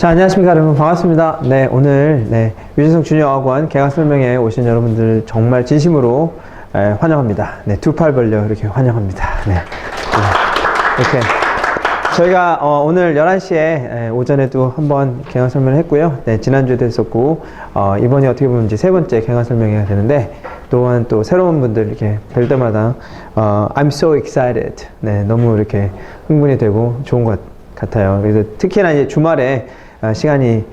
자, 안녕하십니까 여러분, 반갑습니다. 네, 오늘 유진성 주니어학원 개강 설명회에 오신 여러분들 정말 진심으로 환영합니다. 네, 두 팔 벌려 이렇게 환영합니다. 네, 이렇게 저희가 오늘 11시에 오전에도 한번 개강 설명을 했고요. 네, 지난주에도 했었고 이번이 어떻게 보면 이제 세 번째 개강 설명회가 되는데, 또한 또 새로운 분들 이렇게 뵐 때마다 I'm so excited. 네, 너무 이렇게 흥분이 되고 좋은 것 같아요. 그래서 특히나 이제 주말에 시간이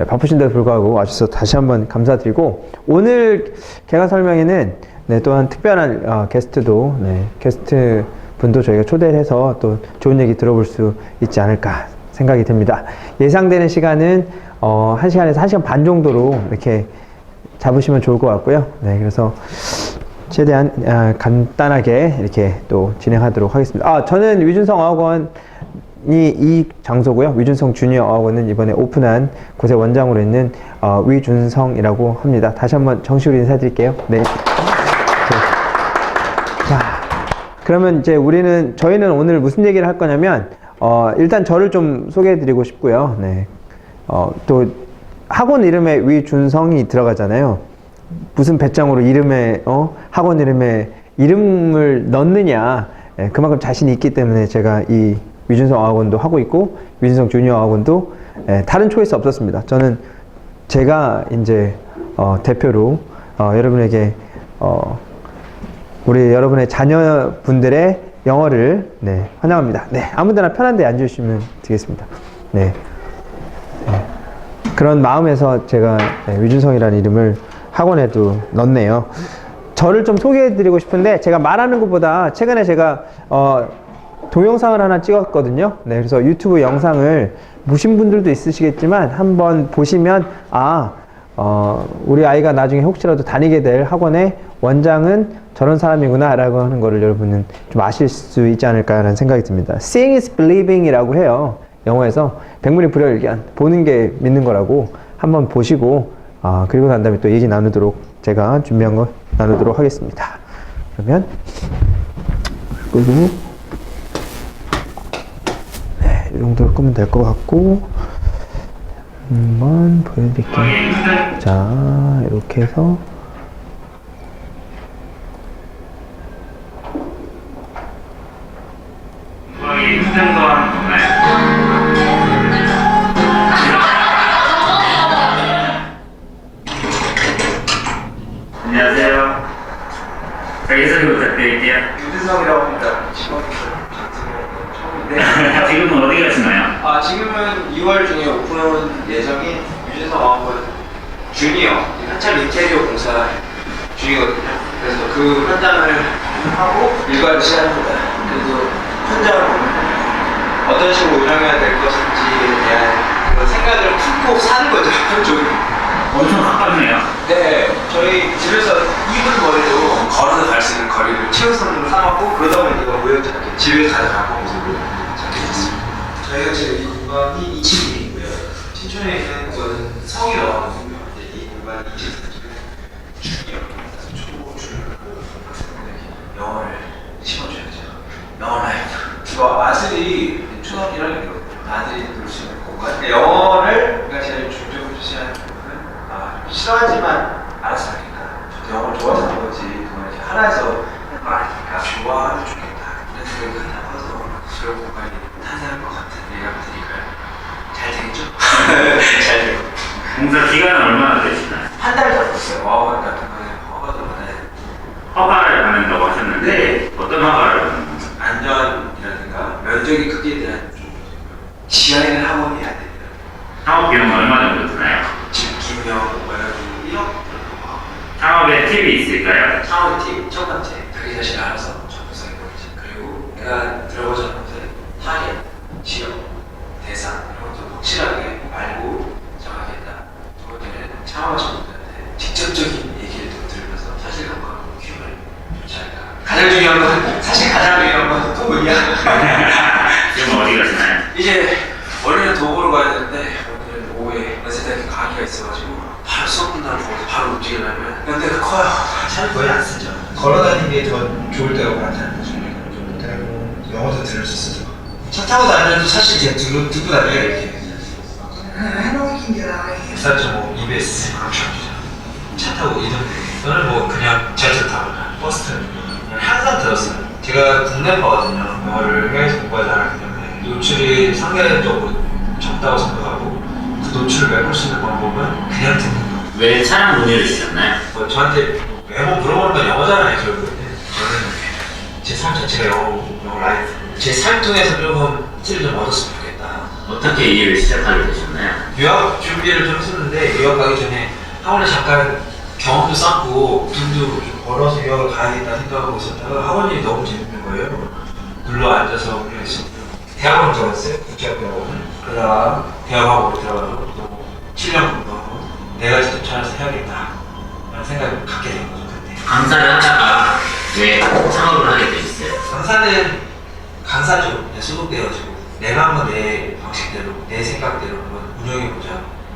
바쁘신데도 불구하고 와주셔서 다시 한번 감사드리고, 오늘 개강 설명회는 또한 특별한 게스트도 게스트 분도 저희가 초대를 해서 또 좋은 얘기 들어볼 수 있지 않을까 생각이 듭니다. 예상되는 시간은 1시간에서 1시간 반 정도로 이렇게 잡으시면 좋을 것 같고요. 네, 그래서 최대한 간단하게 이렇게 또 진행하도록 하겠습니다. 저는 위준성 어학원이 이 장소고요. 위준성 주니어 어학원은 이번에 오픈한 곳의 원장으로 있는 위준성이라고 합니다. 다시 한번 정식으로 인사드릴게요. 네. 자, 그러면 이제 저희는 오늘 무슨 얘기를 할 거냐면, 일단 저를 좀 소개해드리고 싶고요. 네. 또 학원 이름에 위준성이 들어가잖아요. 무슨 배짱으로 이름에 학원 이름에 이름을 넣느냐, 그만큼 자신이 있기 때문에 제가 이 위준성 어학원도 하고 있고 위준성 주니어 어학원도 다른 초이스 없었습니다. 저는 제가 이제 대표로 여러분에게 우리 여러분의 자녀분들의 영어를 환영합니다. 네, 아무데나 편한 데 앉으시면 되겠습니다. 네. 그런 마음에서 제가 위준성이라는 이름을 학원에도 넣었네요. 저를 좀 소개해 드리고 싶은데, 제가 말하는 것보다 최근에 제가 동영상을 하나 찍었거든요. 네, 그래서 유튜브 영상을 보신 분들도 있으시겠지만 한번 보시면 우리 아이가 나중에 혹시라도 다니게 될 학원의 원장은 저런 사람이구나 라고 하는 거를 여러분은 좀 아실 수 있지 않을까라는 생각이 듭니다. Seeing is believing 이라고 해요. 영어에서 백문이 불여일견, 보는 게 믿는 거라고 한번 보시고 그리고 난 다음에 또 얘기 나누도록, 제가 준비한 거 나누도록 하겠습니다. 그러면 끄고 이 정도로 끄면 될 것 같고, 한번 보여드릴게요. 자, 이렇게 해서 안녕하세요. 자기소개 부탁드릴게요. 유준성이라고 합니다. 처음인데 지금은 어디 가시나요? 지금은 2월 중에 오픈 예정인 유준성 어학원 주니어 한참 인테리어 공사 중이거든요. 그래서 그 현장을 하고 일과를 시작합니다. 그래서 현장을 보면 어떤 식으로 운영해야 될 것인지에 대한 그런 생각을 품고 사는 거죠. 좀 엄청 가깝네요. 네, 저희 집에서 2분 거리로 걸어서 갈 수 있는 거리를 최우선으로 삼았고, 그러다 보니까 우연치 않게 집에 가져가고 모습으로 잡게 됐습니다. 저희가 지금 이 공간이 2층이고요. 신촌에 있는 거는 성이라고 하거든요. 이 공간이 2층 중이요. 초, 중, 고 영어를 심어줘야죠. 영어 라이프. 이거 아들이 초등학교 1학년이거든요. 아들이 놀 수 있는 공간. 영어를 우리가 제일 중점을 주시는 부분은 싫어하지만 알아서 하니까, 저도 영어를 좋아서 하는 거지 그걸 이렇게 하나에서 하는 거 아니니까 좋아하면 좋겠다 이런 생각이 하나 커서 그런 공간이 탄생할 것 같은 예감이 드니까요. 잘 되겠죠? 잘 돼요. 공사 기간은 얼마나 되시나요? 한 달 잡았어요. 어학원 같은 거는 허가도 받아야 되고. 허가를 받는다고 하셨는데 네. 어떤 허가를 받는 건가요? 안전이라든가 면적의 크기에 대한 좀 지하에 있는 학원이 해야 됩니다. 창업 비용은 얼마 정도 드나요? 지금 기명 뭐야도 1억? 창업에 팁이 있을까요? 창업 팁 첫 번째, 자기 자신 알아서 접근성이 보이지. 그리고 내가 들어가자는 것은 타겟, 지역, 대상 이런 것도 확실하게 알고 정하겠다. 두 번째는 창업하신 분들한테 직접적인 얘기를 좀 들으면서 사실감과 큐를 좋지 않을까. 가장 중요한 건, 사실 가장 중요한 건 도구냐. 지금 어디 가시나요? 이제 원래는 도구로 가야 되는데 오늘은 오후에 연세대학교 강의가 있어가지고 바로 수업 끝나고 바로 움직이려면 연대가 커요. 차를 거의 안 쓰죠. 걸어다니는 게 더 좋을 때가 많다는 거죠. 영어도 들을 수 있어서 차 타고 다니면서 사실 제가 듣고 다녀요. 이렇게 부산 뭐 EBS 그렇죠. 차 타고 이동네. 저는 뭐 그냥 지하철 타거나 버스 타고 항상 들었어요. 제가 국내파거든요. 영어를 해외에서 공부하지 않았기 때문에 노출이 상대적으로 적다고 생각하고 그 노출을 메꿀 수 있는 방법은 그냥 듣는 거. 왜 차량 문의를 주셨나요? 뭐 저한테 매번 물어보는 건 영어잖아요, 결국은. 저는 제 삶 자체가 영어 라이프. 제 삶 통해서 조금 티를 좀 얻었으면 좋겠다. 어떻게 이 일을 시작하게 되셨나요? 유학 준비를 좀 했었는데 유학 가기 전에 학원에 잠깐 경험도 쌓고 돈도 좀 벌어서 유학을 가야겠다 생각하고 있었다가 학원이 너무 재밌는 거예요. 눌러 앉아서 그냥 있었고 대학원 들어갔어요. 국제학교학원. 그러다가 대학학원으로 들어가서 또 7년 공부하고 내가 직접 찾아서 해야겠다 라는 생각을 갖게 된 거죠. 그때. 강사를 하다가 왜 창업을 하게 되셨어요? 강사는 강사죠. 그냥 소속돼가지고 내가 한번 내 방식대로 내 생각대로 한번 운영해보자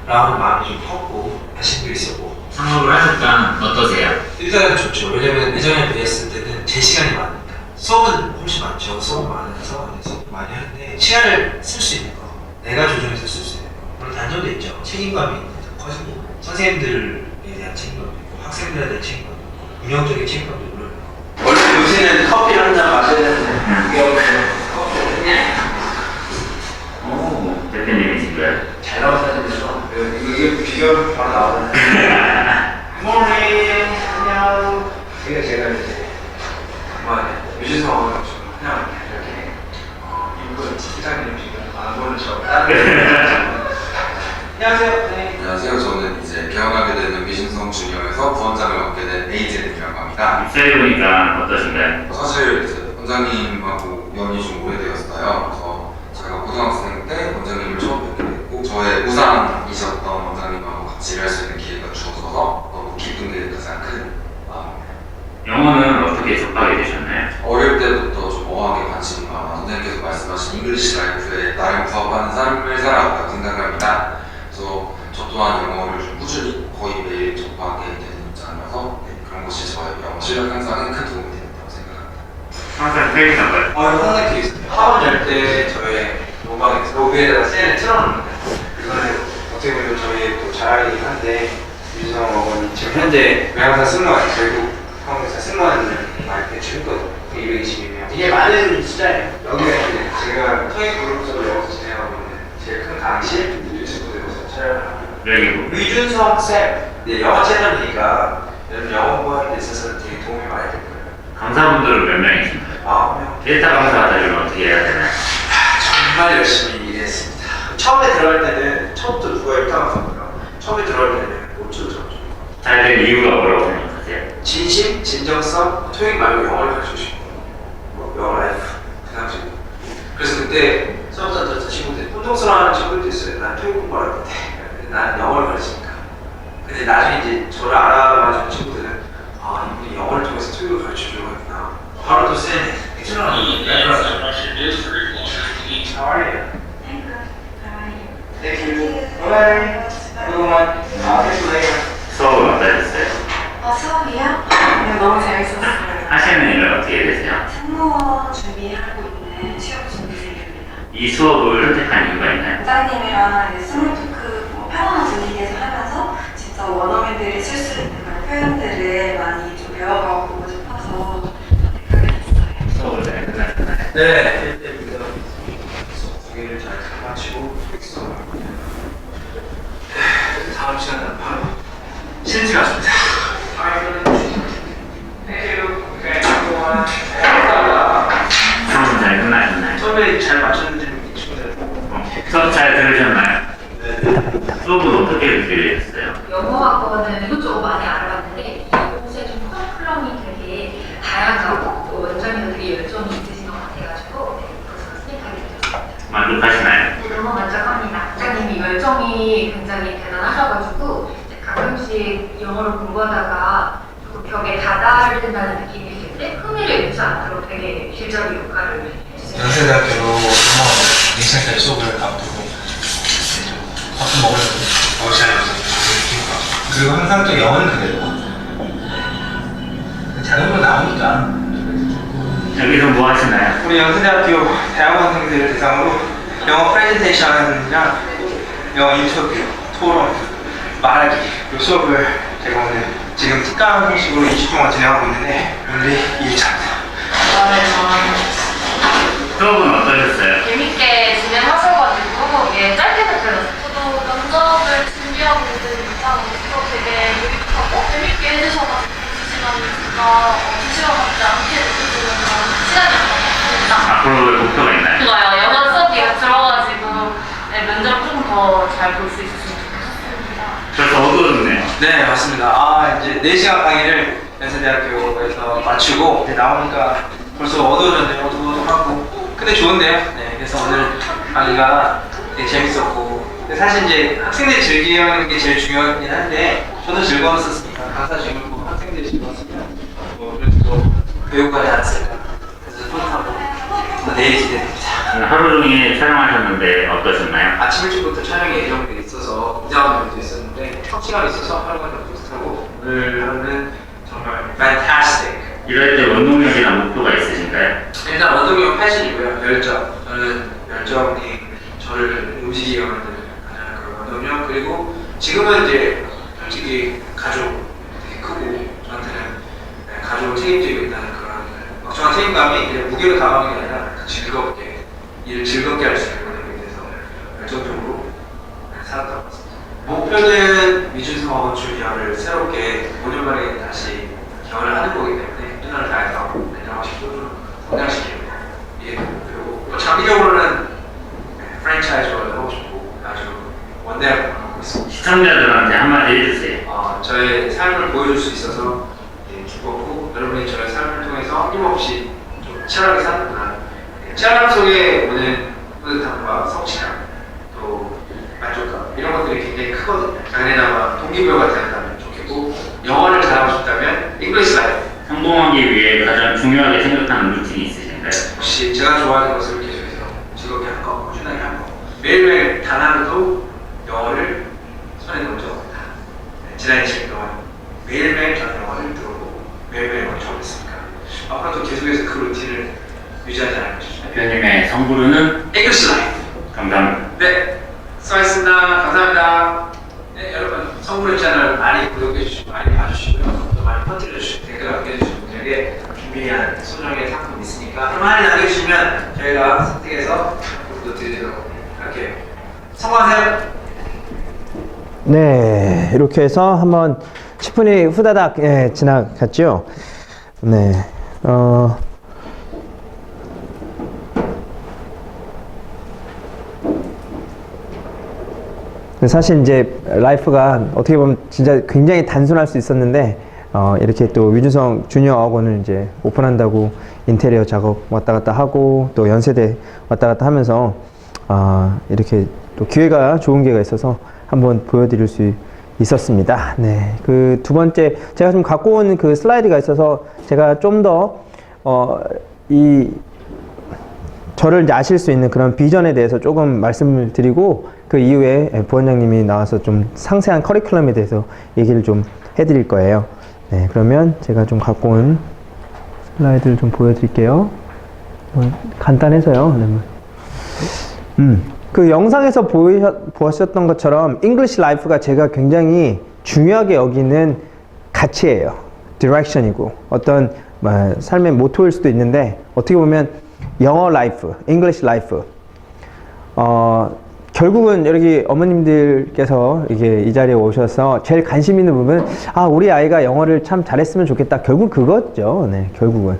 라는 마음이 좀 컸고 자신도 있었고. 창업을 하셨던 어떠세요? 일단은 좋죠. 왜냐면 예전에 비했을 때는 제 시간이 많으니까 수업은 훨씬 많죠. 수업은 많아서 많이 하는데 시간을 쓸 수 있는 거 내가 조정해서 쓸 수 있는 거 물론 단점도 있죠. 책임감이 커지고 선생님들에 대한 책임감도 있고 학생들에 대한 책임감도 있고 운영적인 책임감도 물론 있고. 원래 요새는 커피를 한 잔 마셔야 되는데 그게 없어요. 오, 대표님이신가요? 잘 나온 사진이죠. 이게 비교 바로 나오잖아요. 굿모닝 안녕. 이게 제가 이제 유진성 그냥 이렇게 인분 팀장님 지금 안 보는 척. 안녕하세요. 네. 안녕하세요. 저는 이제 개원하게 되는 미신성 주니어에서 부원장을 맡게 된 에이젠이라고 합니다. 입사해 보니까 어떠신가요? 사실 이제 원장님하고 연이 좀 오래되었어요. 그래서 제가 고등학생 때 원장님을 처음 뵙게 됐고 저의 우상이셨던 원장님하고 같이 일할 수 있는 기회가 주어져서 너무 기쁜 게 가장 큰 마음입니다. 영어는 어떻게 접하게 되셨나요? 어릴 때부터 좀 어학에 관심이 많아 선생님께서 말씀하신 잉글리시 라이프에 나름 부합하는 삶을 살아왔다고 생각합니다. 그래서 저 또한 영어를 좀 꾸준히 거의 매일 접하게 되는 입장이라서 그런 것이 저의 영어 실력 향상에 큰 도움이 된다고 생각합니다. 항상 퇴근한가요? 항상 되어 있습니다. 학원 열 때 저의 로비에다가 셀을 틀어놓는데 그거는 어떻게 보면 저희 또 자랑이긴 한데 유진성 어머니 지금 현재 외항사 승무원 결국 한국에서 승무원을 많이 배출했거든요. 222명. 이게 많은 숫자예요. 여기가 이제 제가 토익 그룹으로 여기서 진행하고 있는 제일 큰 강의실 유튜브에서 촬영을 합니다. 여기고 유준성 쌤, 네, 영어 채널이니까 여러분 영어 공부하는 데 있어서 되게 도움이 많이 될 거예요. 강사분들은 몇 명이신가요? 9명. 데이터 강사가 되려면 어떻게 해야 되나요? 정말 열심히 일했습니다. 처음에 들어갈 때는 처음부터 누가 1등 하고요. 처음에 들어갈 때는 못 줬죠. 잘 된 이유가 뭐라고 생각하세요? 진심, 진정성, 토익 말고 영어를 가르쳐 주시고 뭐 영어 라이프 그 당시. 그래서 그때 수업자 들었던 친구들 혼동스러워하는 친구들도 있어요. 난 토익 공부할 건데 난 영어를 가르치니까. 근데 나중에 이제 저를 알아봐준 친구들은 아 이분이 영어를 통해서 토익을 가르쳐 주려고 했구나. 바로 또 쌤 How are you? I'm good. How are you? Thank you. Bye. Everyone. I'll see you later. 수업은 어떠셨어요? 수업이요? 네, 너무 재밌었어요. 하시는 일은 어떻게 되세요? 승무원 준비하고 있는 취업 준비생입니다. 이 수업을 선택한 이유가 있나요? 부장님이랑 이제 스몰 토크 편안한 분위기에서 하면서 진짜 원어민들이 쓸 수 있는 그런 표현들을 많이 좀 배워가고 싶어서 선택하게 됐어요. 수업을 잘 끝났나요? 네. 1대부터 두 개를 잘 마치고 다음 시간은 바로 실지 같습니다. 수업은 잘 끝나셨나요? 처음에 잘 맞췄는지 친구들. 수업 잘 들으셨나요? 수업은 어떻게 들으셨어요? 영어학원은 이것저것 많이 알아봤는데 이곳에 좀 커리큘럼이 되게 다양하고 또 원장님도 되게 열정이 있으신 것 같아가지고 그것을 선택하게 되었습니다. 만족하시나요? 너무 만족합니다. 원장님이 열정이 굉장히 대단하셔가지고 이제 가끔씩 영어를 공부하다가 조금 벽에 다다른다는 느낌이 있을 때 흥미를 잃지 않도록 되게 실적인 역할을 해주세요. 연세대학교로 넘어가서 인생까지 수업을 앞두고 밥도 먹으려고 그리고 항상 또 영어는 그래도 자동으로 나오니까 여기서 뭐 하시나요? 우리 연세대학교 대학원생들을 대상으로 영어 프레젠테이션이랑 영어 인터뷰, 토론, 말하기 이 수업을 제가 오늘 지금 특강 형식으로 20분 동안 진행하고 있는데 오늘이 2일차입니다. 수업은 어떠셨어요? 재밌게 진행하셔가지고 이게 짧게 답변했어요. 저도 면접을 준비하고 있는 입장으로서 되게 유익하고 재밌게 해주셔가지고 2시간이 진짜 2시간 같지 않게 느껴지는 그런 시간이었던 것 같습니다. 앞으로 목표가 있나요? 좋아요. 영어 수업이 들어가지고 네, 면접 조금 더 잘 볼 수 있었으면 좋겠습니다. 벌써 어두워졌네요. 네, 맞습니다. 이제 4시간 강의를 연세대학교에서 마치고 이제 나오니까 벌써 어두워졌네요. 어두워하고 근데 좋은데요. 네, 그래서 오늘 강의가 되게 재밌었고 근데 사실 이제 학생들이 즐기는 게 제일 중요하긴 한데 저도 즐거웠었으니까 강사 즐겁고 학생들이 즐거웠으면 그래도 또 배우가 하지 않았을까 그래서 뿌듯하고 내일 기대됩니다. 하루 종일 촬영하셨는데 어떠셨나요? 아침 일찍부터 촬영이 예정돼 있어서 이자원들도 있었는데 성취감이 있어서 하루가 좀 뿌듯하고 오늘 하루는 정말 fantastic. 이럴 때 원동력이나 목표가 있으신가요? 일단 원동력은 패션이고요. 열정. 저는 열정이 저를 움직이게 만드는 가장 그런 원동력. 그리고 지금은 이제 솔직히 가족 되게 크고 저한테는 가족을 책임지고 있다는 그런 막중한 책임감이 그냥 무게로 다가오는 게 아니라 즐겁게 일을 즐겁게 할 수 있는 것에 대해서 열정적으로 살았던 것 같습니다. 목표는 미준성 어원 주니어를 새롭게 5년 만에 다시 개원을 하는 거기 때문에 최선을 다해서 내년학식 소주를 성장시키는 거 이게 목표고 장기적으로는 프랜차이즈를 하고 싶고 아주 원대하게 하고 있습니다. 시청자들한테 한마디 해주세요. 저의 삶을 보여줄 수 있어서 기뻤고 여러분이 저의 삶을 통해서 힘없이 좀 치열하게 사는구나 치열함 속에 오는 뿌듯함과 성취감 또 만족감 이런 것들이 굉장히 크거든요. 당연히나마 동기부여가 된다면 좋겠고 영어를 잘하고 싶다면 English Life 성공하기 위해 가장 중요하게 생각하는 루틴이 있으신가요? 혹시 제가 좋아하는 것을 계속해서 즐겁게 할 거, 꾸준하게 할 거 매일매일 단 하루도 영어를 손에 놓은 적 없다. 지난 20년 동안 매일매일 저는 영어를 들어보고 매일매일 영어를 적었으니까 앞으로도 계속해서 그 루틴을 유지하지 않을 것이죠. 대표님의 성부르는 English Life. 감사합니다. 네, 수고하셨습니다. 감사합니다. 네, 여러분 성부르 채널 많이 구독해 주시고 많이 봐주시고요. 또 많이 퍼뜨려 주시고 댓글 남겨주시는 분들에게 준비한 소정의 상품 있으니까 많이 남겨주시면 저희가 선택해서 상품도 드리도록 할게요. 성공하세요. 네, 이렇게 해서 한번 10분이 후다닥 지나갔죠. 네, 사실 이제 라이프가 어떻게 보면 진짜 굉장히 단순할 수 있었는데 이렇게 또 위준성 주니어 어학원을 이제 오픈한다고 인테리어 작업 왔다 갔다 하고 또 연세대 왔다 갔다 하면서 이렇게 또 기회가 좋은 기회가 있어서 한번 보여드릴 수 있었습니다. 네, 그 두 번째 제가 좀 갖고 온 그 슬라이드가 있어서 제가 좀 더 저를 이제 아실 수 있는 그런 비전에 대해서 조금 말씀을 드리고 그 이후에 부원장님이 나와서 좀 상세한 커리큘럼에 대해서 얘기를 좀 해드릴 거예요. 네, 그러면 제가 좀 갖고 온 슬라이드를 좀 보여드릴게요. 간단해서요. 그 영상에서 보셨던 것처럼 English Life가 제가 굉장히 중요하게 여기는 가치예요. 디렉션이고 어떤 삶의 모토일 수도 있는데 어떻게 보면 영어 라이프, English Life. 결국은 여기 어머님들께서 이게 이 자리에 오셔서 제일 관심 있는 부분은 우리 아이가 영어를 참 잘했으면 좋겠다. 결국 그거죠. 네, 결국은.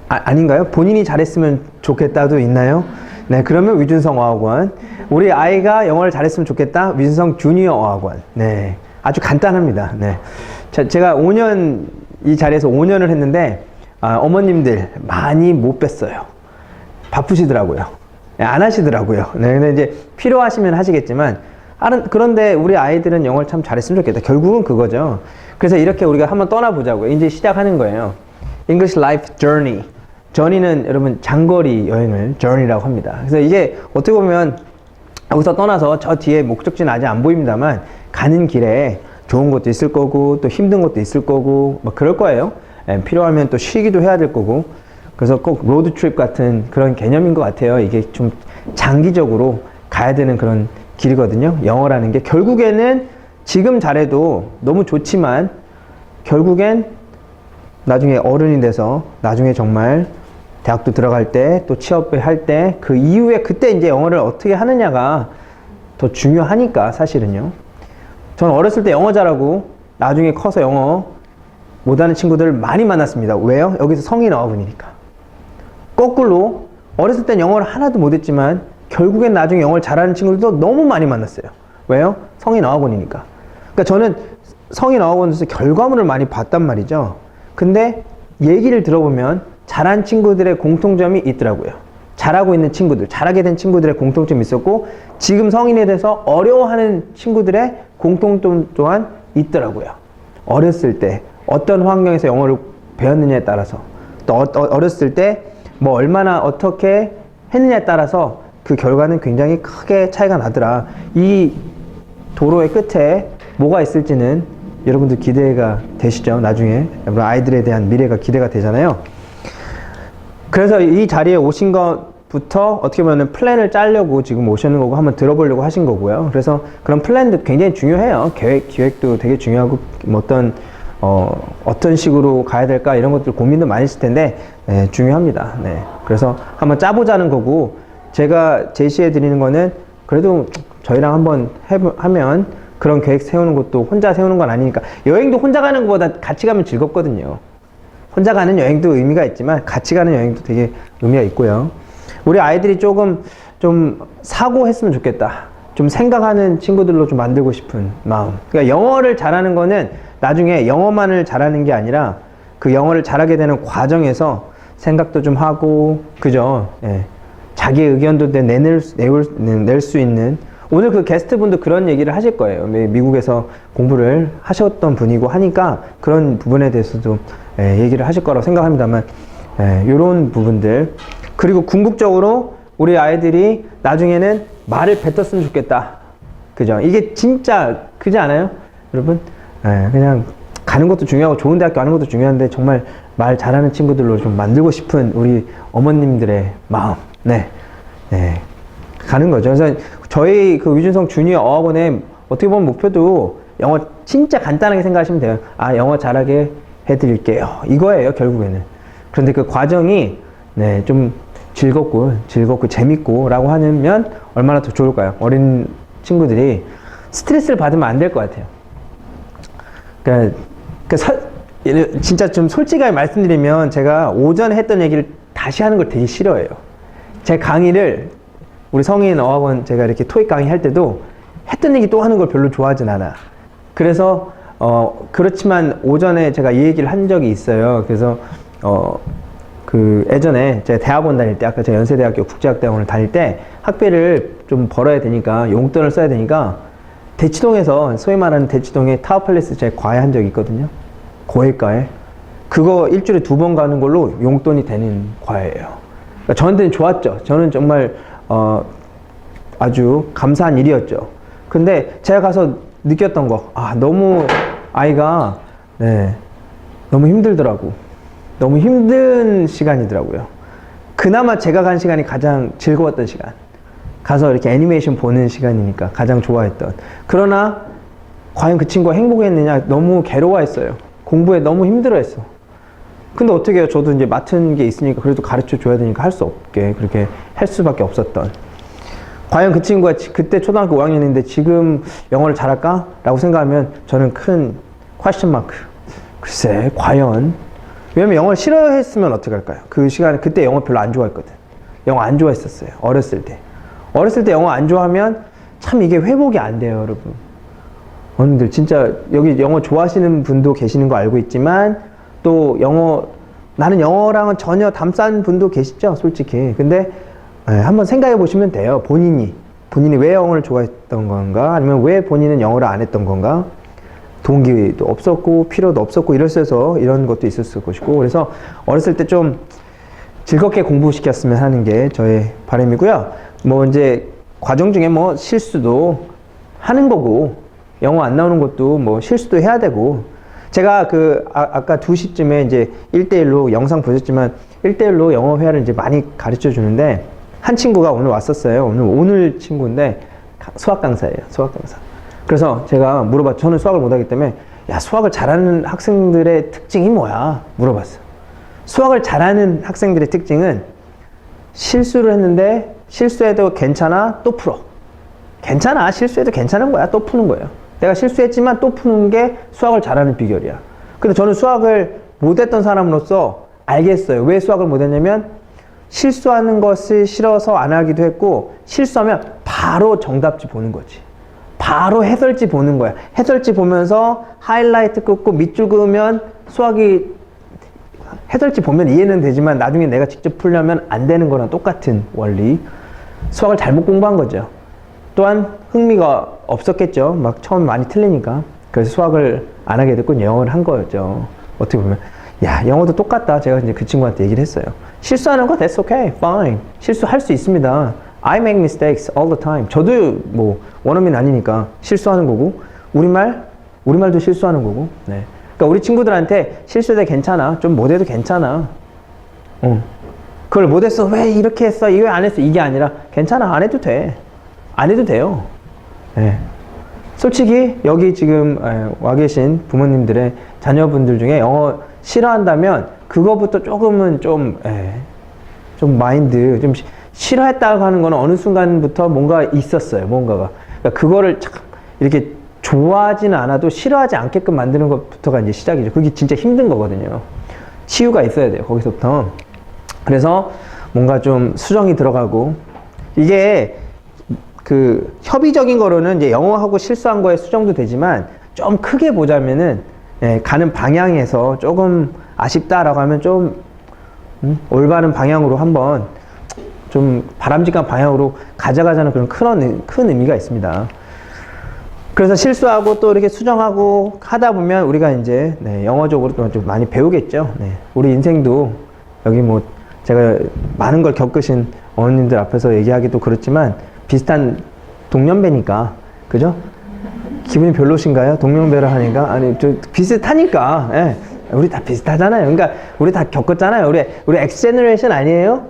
아닌가요? 본인이 잘했으면 좋겠다도 있나요? 네, 그러면 위준성 어학원. 우리 아이가 영어를 잘했으면 좋겠다. 위준성 주니어 어학원. 네, 아주 간단합니다. 네, 제가 5년 이 자리에서 5년을 했는데 어머님들 많이 못 뵀어요. 바쁘시더라고요. 안 하시더라고요. 네, 근데 이제 필요하시면 하시겠지만 그런데 우리 아이들은 영어를 참 잘했으면 좋겠다. 결국은 그거죠. 그래서 이렇게 우리가 한번 떠나보자고요. 이제 시작하는 거예요. English Life Journey. journey는 여러분 장거리 여행을 journey라고 합니다. 그래서 이게 어떻게 보면 여기서 떠나서 저 뒤에 목적지는 아직 안 보입니다만 가는 길에 좋은 것도 있을 거고 또 힘든 것도 있을 거고 막 그럴 거예요. 필요하면 또 쉬기도 해야 될 거고 그래서 꼭 로드트립 같은 그런 개념인 것 같아요. 이게 좀 장기적으로 가야 되는 그런 길이거든요. 영어라는 게 결국에는 지금 잘해도 너무 좋지만 결국엔 나중에 어른이 돼서 나중에 정말 대학도 들어갈 때 또 취업을 할 때 그 이후에 그때 이제 영어를 어떻게 하느냐가 더 중요하니까 사실은요. 저는 어렸을 때 영어 잘하고 나중에 커서 영어 못하는 친구들을 많이 만났습니다. 왜요? 여기서 성인 어학원이니까. 거꾸로 어렸을 땐 영어를 하나도 못했지만 결국엔 나중에 영어를 잘하는 친구들도 너무 많이 만났어요. 왜요? 성인 어학원이니까. 그러니까 저는 성인 어학원에서 결과물을 많이 봤단 말이죠. 근데 얘기를 들어보면 잘한 친구들의 공통점이 있더라고요. 잘하고 있는 친구들, 잘하게 된 친구들의 공통점이 있었고 지금 성인이 돼서 어려워하는 친구들의 공통점 또한 있더라고요. 어렸을 때 어떤 환경에서 영어를 배웠느냐에 따라서 또 어렸을 때 뭐 얼마나 어떻게 했느냐에 따라서 그 결과는 굉장히 크게 차이가 나더라. 이 도로의 끝에 뭐가 있을지는 여러분들 기대가 되시죠? 나중에 여러분 아이들에 대한 미래가 기대가 되잖아요. 그래서 이 자리에 오신 것부터 어떻게 보면 플랜을 짜려고 지금 오시는 거고 한번 들어보려고 하신 거고요. 그래서 그런 플랜도 굉장히 중요해요. 기획도 되게 중요하고 뭐 어떤 식으로 가야 될까 이런 것들 고민도 많이 있을 텐데 네, 중요합니다. 네. 그래서 한번 짜보자는 거고 제가 제시해 드리는 거는 그래도 저희랑 한번 하면 그런 계획 세우는 것도 혼자 세우는 건 아니니까 여행도 혼자 가는 것보다 같이 가면 즐겁거든요. 혼자 가는 여행도 의미가 있지만 같이 가는 여행도 되게 의미가 있고요. 우리 아이들이 좀 사고했으면 좋겠다. 좀 생각하는 친구들로 좀 만들고 싶은 마음. 그러니까 영어를 잘하는 거는 나중에 영어만을 잘하는 게 아니라 그 영어를 잘하게 되는 과정에서 생각도 좀 하고, 그죠? 예. 자기의 의견도 낼 수 있는. 오늘 그 게스트분도 그런 얘기를 하실 거예요. 미국에서 공부를 하셨던 분이고 하니까 그런 부분에 대해서도 얘기를 하실 거라고 생각합니다만, 이런 부분들. 그리고 궁극적으로 우리 아이들이 나중에는 말을 뱉었으면 좋겠다. 그죠? 이게 진짜 그지 않아요? 여러분? 그냥 가는 것도 중요하고 좋은 대학교 가는 것도 중요한데 정말 말 잘하는 친구들로 좀 만들고 싶은 우리 어머님들의 마음. 네. 가는 거죠. 그래서 저희 그 위준성 주니어 어학원의 어떻게 보면 목표도 영어 진짜 간단하게 생각하시면 돼요. 아, 영어 잘하게 해드릴게요. 이거예요, 결국에는. 그런데 그 과정이 좀 즐겁고 재밌고 라고 하면 얼마나 더 좋을까요? 어린 친구들이 스트레스를 받으면 안 될 것 같아요. 그러니까 진짜 좀 솔직하게 말씀드리면 제가 오전에 했던 얘기를 다시 하는 걸 되게 싫어해요. 제 강의를 우리 성인 어학원 제가 이렇게 토익 강의 할 때도 했던 얘기 또 하는 걸 별로 좋아하진 않아. 그래서 그렇지만 오전에 제가 이 얘기를 한 적이 있어요. 그래서 그 예전에 제가 대학원 다닐 때 아까 제가 연세대학교 국제학대학원을 다닐 때 학비를 좀 벌어야 되니까 용돈을 써야 되니까 대치동에서 소위 말하는 대치동에 타워팰리스 제가 과외 한 적이 있거든요. 고액과외. 그거 일주일에 2번 가는 걸로 용돈이 되는 과외예요. 그러니까 저한테는 좋았죠. 저는 정말 아주 감사한 일이었죠. 근데 제가 가서 느꼈던 거, 너무 아이가 너무 힘들더라고. 너무 힘든 시간이더라고요. 그나마 제가 간 시간이 가장 즐거웠던 시간. 가서 이렇게 애니메이션 보는 시간이니까 가장 좋아했던. 그러나 과연 그 친구가 행복했느냐? 너무 괴로워했어요. 공부에 너무 힘들어했어. 근데 어떻게 해요? 저도 이제 맡은 게 있으니까 그래도 가르쳐 줘야 되니까 할 수 없게 그렇게 할 수밖에 없었던. 과연 그 친구가 그때 초등학교 5학년인데 지금 영어를 잘할까? 라고 생각하면 저는 큰 퀘스천 마크. 글쎄, 과연. 왜냐면 영어를 싫어했으면 어떡할까요? 그 시간에 그때 영어 별로 안 좋아했거든. 영어 안 좋아했었어요. 어렸을 때. 어렸을 때 영어 안 좋아하면 참 이게 회복이 안 돼요, 여러분. 어른들 진짜 여기 영어 좋아하시는 분도 계시는 거 알고 있지만 또 나는 영어랑은 전혀 담싼 분도 계시죠, 솔직히. 근데 한번 생각해 보시면 돼요. 본인이 왜 영어를 좋아했던 건가? 아니면 왜 본인은 영어를 안 했던 건가? 동기도 없었고 필요도 없었고 이랬어서 이런 것도 있었을 것이고. 그래서 어렸을 때 좀 즐겁게 공부시켰으면 하는 게 저의 바람이고요. 뭐 이제 과정 중에 뭐 실수도 하는 거고 영어 안 나오는 것도 뭐 실수도 해야 되고. 제가 아까 2시쯤에 이제 1대1로 영상 보셨지만 1대1로 영어 회화를 이제 많이 가르쳐 주는데 한 친구가 오늘 왔었어요. 오늘 친구인데 수학 강사예요. 수학 강사. 그래서 제가 물어봤죠. 저는 수학을 못하기 때문에 야, 수학을 잘하는 학생들의 특징이 뭐야? 물어봤어요. 수학을 잘하는 학생들의 특징은 실수를 했는데 실수해도 괜찮아, 또 풀어. 괜찮아, 실수해도 괜찮은 거야, 또 푸는 거예요. 내가 실수했지만 또 푸는 게 수학을 잘하는 비결이야. 근데 저는 수학을 못했던 사람으로서 알겠어요. 왜 수학을 못했냐면 실수하는 것을 싫어서 안 하기도 했고, 실수하면 바로 정답지 보는 거지. 바로 해설지 보는 거야. 해설지 보면서 하이라이트 끊고 밑줄 그으면 수학이 해설지 보면 이해는 되지만 나중에 내가 직접 풀려면 안 되는 거랑 똑같은 원리. 수학을 잘못 공부한 거죠. 또한 흥미가 없었겠죠. 막 처음 많이 틀리니까. 그래서 수학을 안 하게 됐고 영어를 한 거였죠. 어떻게 보면 야, 영어도 똑같다. 제가 이제 그 친구한테 얘기를 했어요. 실수하는 거 that's okay, fine. 실수할 수 있습니다. I make mistakes all the time. 저도 뭐 원어민 아니니까 실수하는 거고, 우리말도 실수하는 거고. 네. 그러니까 우리 친구들한테 실수해도 괜찮아. 좀 못해도 괜찮아. 그걸 못했어. 왜 이렇게 했어? 이거 왜 안 했어? 이게 아니라 괜찮아. 안 해도 돼. 안 해도 돼요. 네. 솔직히 여기 지금 와 계신 부모님들의 자녀분들 중에 영어 싫어한다면 그거부터 조금은 좀 마인드 좀 싫어했다고 하는 거는 어느 순간부터 뭔가 있었어요. 뭔가가. 그러니까 그거를 참 이렇게 좋아하지는 않아도 싫어하지 않게끔 만드는 것부터가 이제 시작이죠. 그게 진짜 힘든 거거든요. 치유가 있어야 돼요. 거기서부터. 그래서 뭔가 좀 수정이 들어가고, 이게 그 협의적인 거로는 이제 영어하고 실수한 거에 수정도 되지만, 좀 크게 보자면은 가는 방향에서 조금 아쉽다라고 하면 좀 올바른 방향으로 한번 좀 바람직한 방향으로 가져가자는 그런 큰 의미가 있습니다. 그래서 실수하고 또 이렇게 수정하고 하다 보면 우리가 이제 영어적으로 또 좀 많이 배우겠죠. 우리 인생도 여기 뭐 제가 많은 걸 겪으신 어머님들 앞에서 얘기하기도 그렇지만 비슷한 동년배니까, 그죠? 기분이 별로신가요? 동년배라 하니까? 아니, 저 비슷하니까. 예. 우리 다 비슷하잖아요. 그러니까 우리 다 겪었잖아요. 우리 X-제너레이션 아니에요?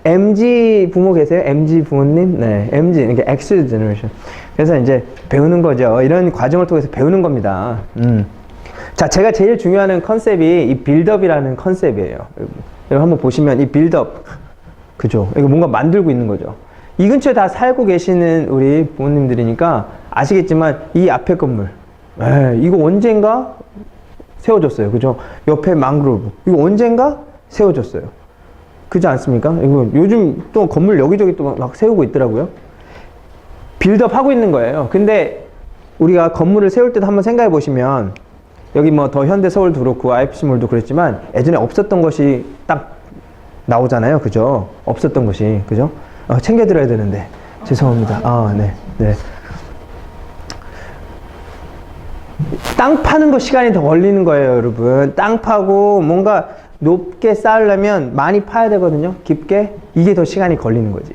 MG 부모 계세요? MG 부모님? 네, MG, 그러니까 X-제너레이션. 그래서 이제 배우는 거죠. 이런 과정을 통해서 배우는 겁니다. 자, 제가 제일 중요한 컨셉이 이 빌드업이라는 컨셉이에요. 여러분 한번 보시면 이 빌드업, 그죠? 이거 뭔가 만들고 있는 거죠. 이 근처에 다 살고 계시는 우리 부모님들이니까 아시겠지만 이 앞에 건물, 이거 언젠가 세워졌어요. 그죠? 옆에 망그로브, 이거 언젠가 세워졌어요. 그렇지 않습니까? 이거 요즘 또 건물 여기저기 또 막 세우고 있더라고요. 빌드업 하고 있는 거예요. 근데 우리가 건물을 세울 때도 한번 생각해 보시면, 여기 뭐 더 현대 서울도 그렇고 IFC몰도 그랬지만 예전에 없었던 것이 딱 나오잖아요. 그죠? 없었던 것이, 그죠? 챙겨드려야 되는데 죄송합니다. 네. 땅 파는 거 시간이 더 걸리는 거예요, 여러분. 땅 파고 뭔가 높게 쌓으려면 많이 파야 되거든요. 깊게. 이게 더 시간이 걸리는 거지.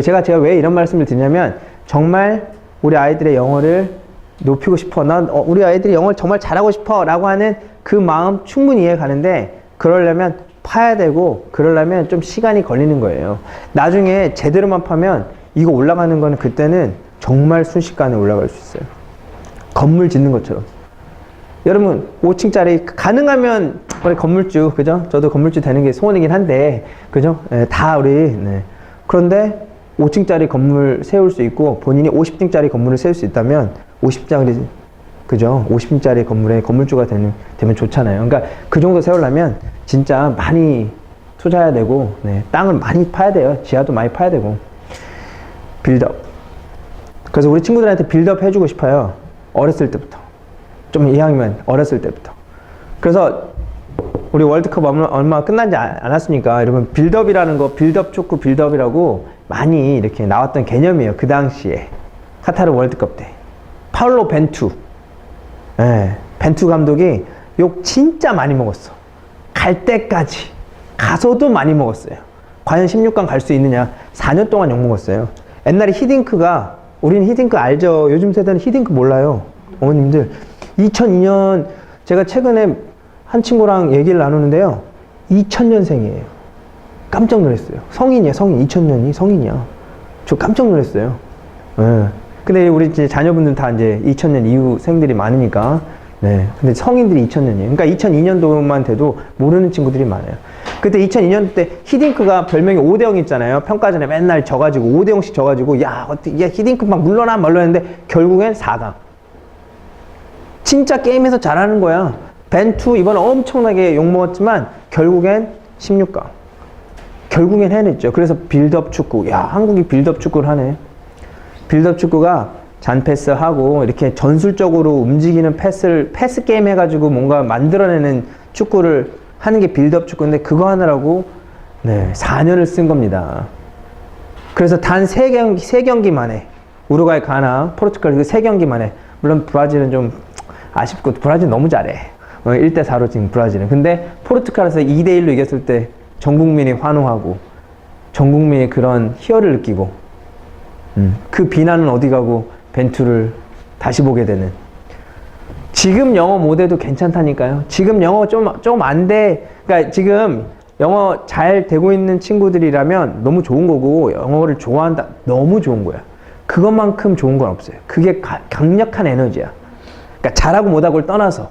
제가 왜 이런 말씀을 드냐면, 정말 우리 아이들의 영어를 높이고 싶어, 우리 아이들이 영어를 정말 잘하고 싶어 라고 하는 그 마음 충분히 이해 가는데, 그러려면 파야 되고, 그러려면 좀 시간이 걸리는 거예요. 나중에 제대로만 파면 이거 올라가는 거는 그때는 정말 순식간에 올라갈 수 있어요. 건물 짓는 것처럼. 여러분 5층짜리 가능하면 우리 건물주, 그죠? 저도 건물주 되는 게 소원이긴 한데, 그죠? 다 우리 그런데 5층짜리 건물 세울 수 있고, 본인이 50층짜리 건물을 세울 수 있다면 50짜리, 그죠? 50층짜리 건물에 건물주가 되면 좋잖아요. 그러니까 그 정도 세우려면 진짜 많이 투자해야 되고, 땅을 많이 파야 돼요. 지하도 많이 파야 되고. 빌드업. 그래서 우리 친구들한테 빌드업 해주고 싶어요. 어렸을 때부터. 좀 이왕이면 어렸을 때부터. 그래서 우리 월드컵 얼마 끝난지 않았으니까 여러분, 빌드업이라는 거, 빌드업 축구 빌드업이라고 많이 이렇게 나왔던 개념이에요. 그 당시에 카타르 월드컵 때 파울로 벤투, 벤투 감독이 욕 진짜 많이 먹었어. 갈 때까지 가서도 많이 먹었어요. 과연 16강 갈 수 있느냐. 4년 동안 욕 먹었어요. 옛날에 히딩크가, 우리는 히딩크 알죠? 요즘 세대는 히딩크 몰라요. 어머님들 2002년, 제가 최근에 한 친구랑 얘기를 나누는데요, 2000년생이에요. 깜짝 놀랐어요. 성인이야, 성인. 2000년이 성인이야. 저 깜짝 놀랐어요. 근데 우리 이제 자녀분들은 다 이제 2000년 이후 생들이 많으니까, 네. 근데 성인들이 2000년이에요. 그러니까 2002년도만 돼도 모르는 친구들이 많아요. 그때 2002년 때 히딩크가 별명이 5대0 있잖아요. 평가전에 맨날 져가지고 5대0씩 져가지고 야 히딩크 막 물러나 했는데 결국엔 4강. 진짜 게임에서 잘하는 거야. 벤투 이번에 엄청나게 욕먹었지만 결국엔 16강. 결국엔 해냈죠. 그래서 빌드업 축구. 야, 한국이 빌드업 축구를 하네. 빌드업 축구가 잔패스하고 이렇게 전술적으로 움직이는 패스 게임 해가지고 뭔가 만들어내는 축구를 하는 게 빌드업 축구인데 그거 하느라고 네, 4년을 쓴 겁니다. 그래서 단 3경기 만에 우루과이, 가나, 포르투갈 그 3경기 만에 물론 브라질은 좀 아쉽고 브라질 너무 잘해. 1대4로 지금 브라질은. 근데 포르투갈에서 2대1로 이겼을 때 전 국민이 환호하고 전 국민이 그런 희열을 느끼고 그 비난은 어디 가고 벤투를 다시 보게 되는. 지금 영어 못해도 괜찮다니까요. 지금 영어 좀 안 돼. 그러니까 지금 영어 잘 되고 있는 친구들이라면 너무 좋은 거고 영어를 좋아한다. 너무 좋은 거야. 그것만큼 좋은 건 없어요. 그게 강력한 에너지야. 그러니까 잘하고 못하고를 떠나서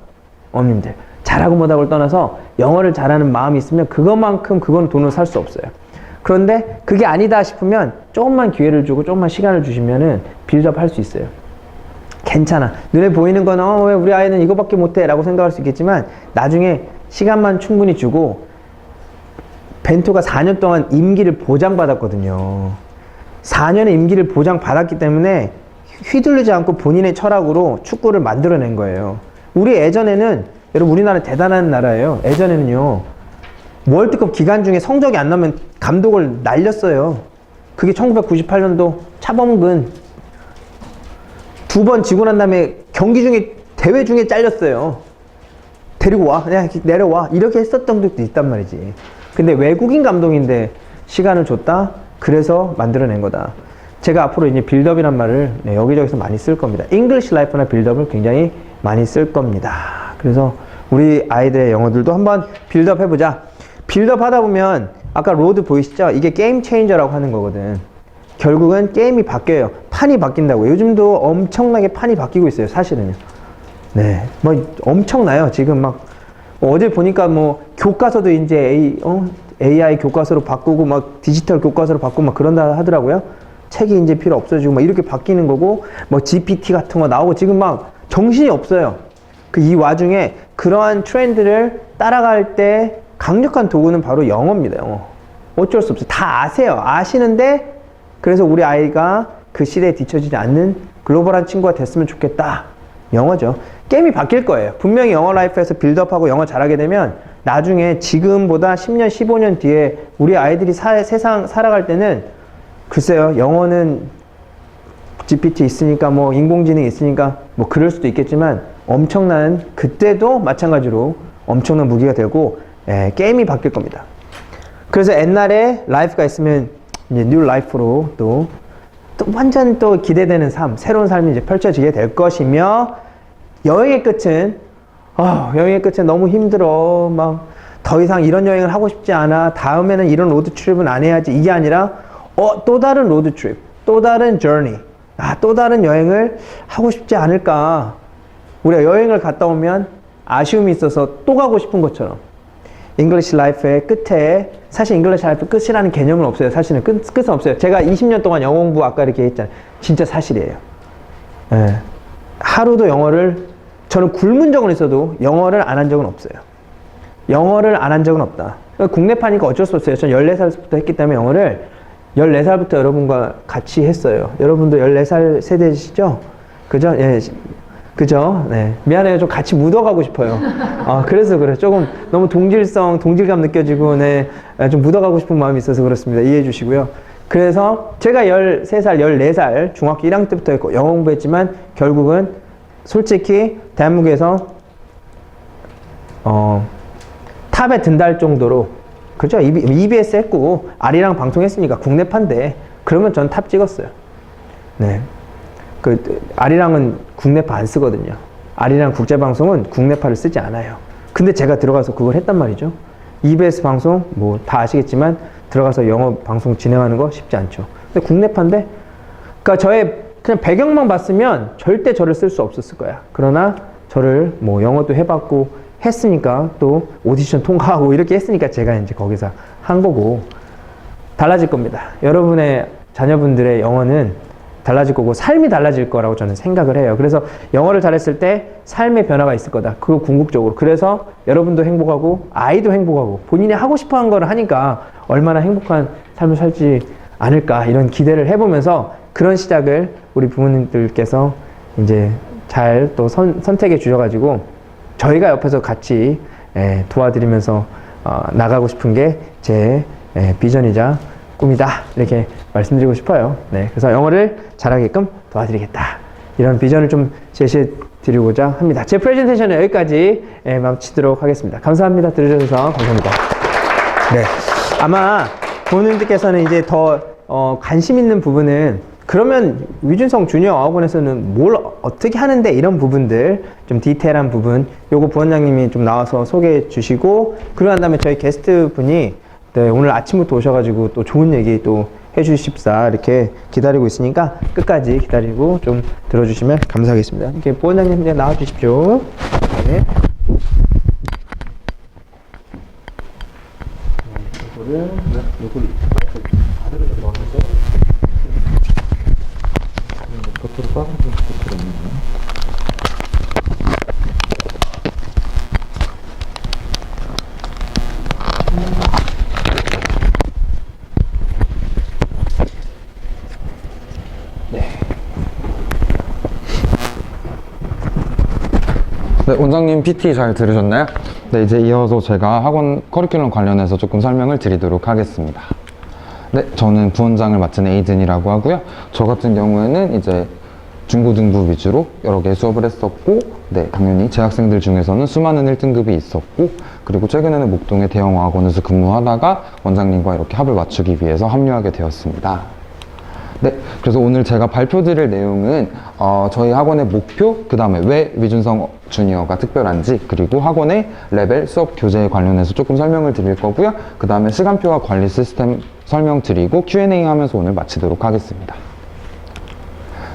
어머님들 잘하고 못하고를 떠나서 영어를 잘하는 마음이 있으면 그것만큼 그건 돈으로 살 수 없어요. 그런데 그게 아니다 싶으면 조금만 기회를 주고 조금만 시간을 주시면은 빌드업 할 수 있어요. 괜찮아. 눈에 보이는 건 왜 우리 아이는 이거밖에 못해 라고 생각할 수 있겠지만 나중에 시간만 충분히 주고 벤투가 4년 동안 임기를 보장받았거든요. 4년의 임기를 보장받았기 때문에 휘둘리지 않고 본인의 철학으로 축구를 만들어낸 거예요. 우리 예전에는 여러분 우리나라 대단한 나라예요. 예전에는요. 월드컵 기간 중에 성적이 안 나면 감독을 날렸어요. 그게 1998년도 차범근 2번 지고 난 다음에 경기 중에 대회 중에 잘렸어요. 데리고 와. 그냥 내려와. 이렇게 했었던 적도 있단 말이지. 근데 외국인 감독인데 시간을 줬다? 그래서 만들어낸 거다. 제가 앞으로 이제 빌드업이란 말을 여기저기서 많이 쓸 겁니다. 잉글리시 라이프나 빌드업을 굉장히 많이 쓸 겁니다. 그래서 우리 아이들의 영어들도 한번 빌드업 해보자. 빌드업 하다 보면 아까 로드 보이시죠? 이게 게임 체인저라고 하는 거거든. 결국은 게임이 바뀌어요. 판이 바뀐다고. 요즘도 엄청나게 판이 바뀌고 있어요. 사실은요. 네, 뭐 엄청나요. 지금 막 어제 보니까 뭐 교과서도 이제 AI 교과서로 바꾸고 막 디지털 교과서로 바꾸고 막 그런다 하더라고요. 책이 이제 필요 없어지고 막 이렇게 바뀌는 거고 뭐 GPT 같은 거 나오고 지금 막 정신이 없어요. 이 와중에 그러한 트렌드를 따라갈 때 강력한 도구는 바로 영어입니다. 영어. 어쩔 수 없어요. 다 아세요. 아시는데 그래서 우리 아이가 그 시대에 뒤처지지 않는 글로벌한 친구가 됐으면 좋겠다. 영어죠. 게임이 바뀔 거예요. 분명히 영어 라이프에서 빌드업하고 영어 잘하게 되면 나중에 지금보다 10년, 15년 뒤에 우리 아이들이 세상 살아갈 때는 글쎄요. 영어는 GPT 있으니까 뭐 인공지능이 있으니까 뭐 그럴 수도 있겠지만 엄청난 그때도 마찬가지로 엄청난 무기가 되고 게임이 바뀔 겁니다. 그래서 옛날에 라이프가 있으면 이제 뉴 라이프로 또 완전 또 기대되는 삶, 새로운 삶이 이제 펼쳐지게 될 것이며 여행의 끝은 여행의 끝은 너무 힘들어. 막 더 이상 이런 여행을 하고 싶지 않아. 다음에는 이런 로드 트립은 안 해야지. 이게 아니라 또 다른 로드 트립, 또 다른 journey, 또 다른 여행을 하고 싶지 않을까. 우리가 여행을 갔다 오면 아쉬움이 있어서 또 가고 싶은 것처럼 잉글리시 라이프의 끝에 사실 잉글리시 라이프 끝이라는 개념은 없어요. 사실은 끝은 없어요. 제가 20년 동안 영어 공부 아까 이렇게 했잖아요. 진짜 사실이에요. 예. 하루도 영어를 저는 굶은 적은 있어도 영어를 안 한 적은 없어요. 영어를 안 한 적은 없다. 국내파니까 어쩔 수 없어요. 저는 14살부터 했기 때문에 영어를 14살부터 여러분과 같이 했어요. 여러분도 14살 세대시죠? 그죠? 예. 그죠? 네. 미안해요. 좀 같이 묻어가고 싶어요. 그래서 그래. 조금 너무 동질감 느껴지고, 네. 좀 묻어가고 싶은 마음이 있어서 그렇습니다. 이해해 주시고요. 그래서 제가 13살, 14살 중학교 1학년 때부터 했고, 영어 공부했지만, 결국은 솔직히 대한민국에서, 탑에 든다 할 정도로, 그죠? EBS 했고, 아리랑 방송했으니까 국내파인데, 그러면 전 탑 찍었어요. 네. 아리랑은 국내파 안 쓰거든요. 아리랑 국제방송은 국내파를 쓰지 않아요. 근데 제가 들어가서 그걸 했단 말이죠. EBS 방송, 뭐 다 아시겠지만, 들어가서 영어 방송 진행하는 거 쉽지 않죠. 근데 국내파인데, 그러니까 저의 그냥 배경만 봤으면 절대 저를 쓸 수 없었을 거야. 그러나 저를 뭐 영어도 해봤고 했으니까 또 오디션 통과하고 이렇게 했으니까 제가 이제 거기서 한 거고 달라질 겁니다. 여러분의 자녀분들의 영어는 달라질 거고 삶이 달라질 거라고 저는 생각을 해요. 그래서 영어를 잘했을 때 삶의 변화가 있을 거다. 그거 궁극적으로. 그래서 여러분도 행복하고 아이도 행복하고 본인이 하고 싶어 한 거를 하니까 얼마나 행복한 삶을 살지 않을까 이런 기대를 해보면서 그런 시작을 우리 부모님들께서 이제 잘 또 선택해 주셔가지고 저희가 옆에서 같이 도와드리면서 나가고 싶은 게 제 비전이자 꿈이다 이렇게 말씀드리고 싶어요. 네, 그래서 영어를 잘하게끔 도와드리겠다 이런 비전을 좀 제시해 드리고자 합니다. 제 프레젠테이션은 여기까지 마치도록 하겠습니다. 감사합니다. 들어주셔서 감사합니다. 네, 아마 부모님들께서는 이제 더 관심 있는 부분은 그러면 위준성 주니어 어학원에서는 뭘 어떻게 하는데 이런 부분들 좀 디테일한 부분 요거 부원장님이 좀 나와서 소개해 주시고 그러고 난 다음에 저희 게스트 분이 네, 오늘 아침부터 오셔가지고 또 좋은 얘기 또 해주십사 이렇게 기다리고 있으니까 끝까지 기다리고 좀 들어주시면 감사하겠습니다. 이렇게 부원장님 이제 나와 주십시오. 네. 요거를 안으로 좀 넣어서 겉으로 빠진 겉으로 있는 거예요. 네, 원장님 PT 잘 들으셨나요? 네, 이제 이어서 제가 학원 커리큘럼 관련해서 조금 설명을 드리도록 하겠습니다. 네, 저는 부원장을 맡은 에이든이라고 하고요. 저 같은 경우에는 이제 중고등부 위주로 여러 개 수업을 했었고, 네, 당연히 제 학생들 중에서는 수많은 1등급이 있었고, 그리고 최근에는 목동의 대형 어학원에서 근무하다가 원장님과 이렇게 합을 맞추기 위해서 합류하게 되었습니다. 네, 그래서 오늘 제가 발표드릴 내용은 저희 학원의 목표, 그 다음에 왜 위준성 주니어가 특별한지, 그리고 학원의 레벨 수업 교재에 관련해서 조금 설명을 드릴 거고요. 그 다음에 시간표와 관리 시스템 설명드리고 Q&A 하면서 오늘 마치도록 하겠습니다.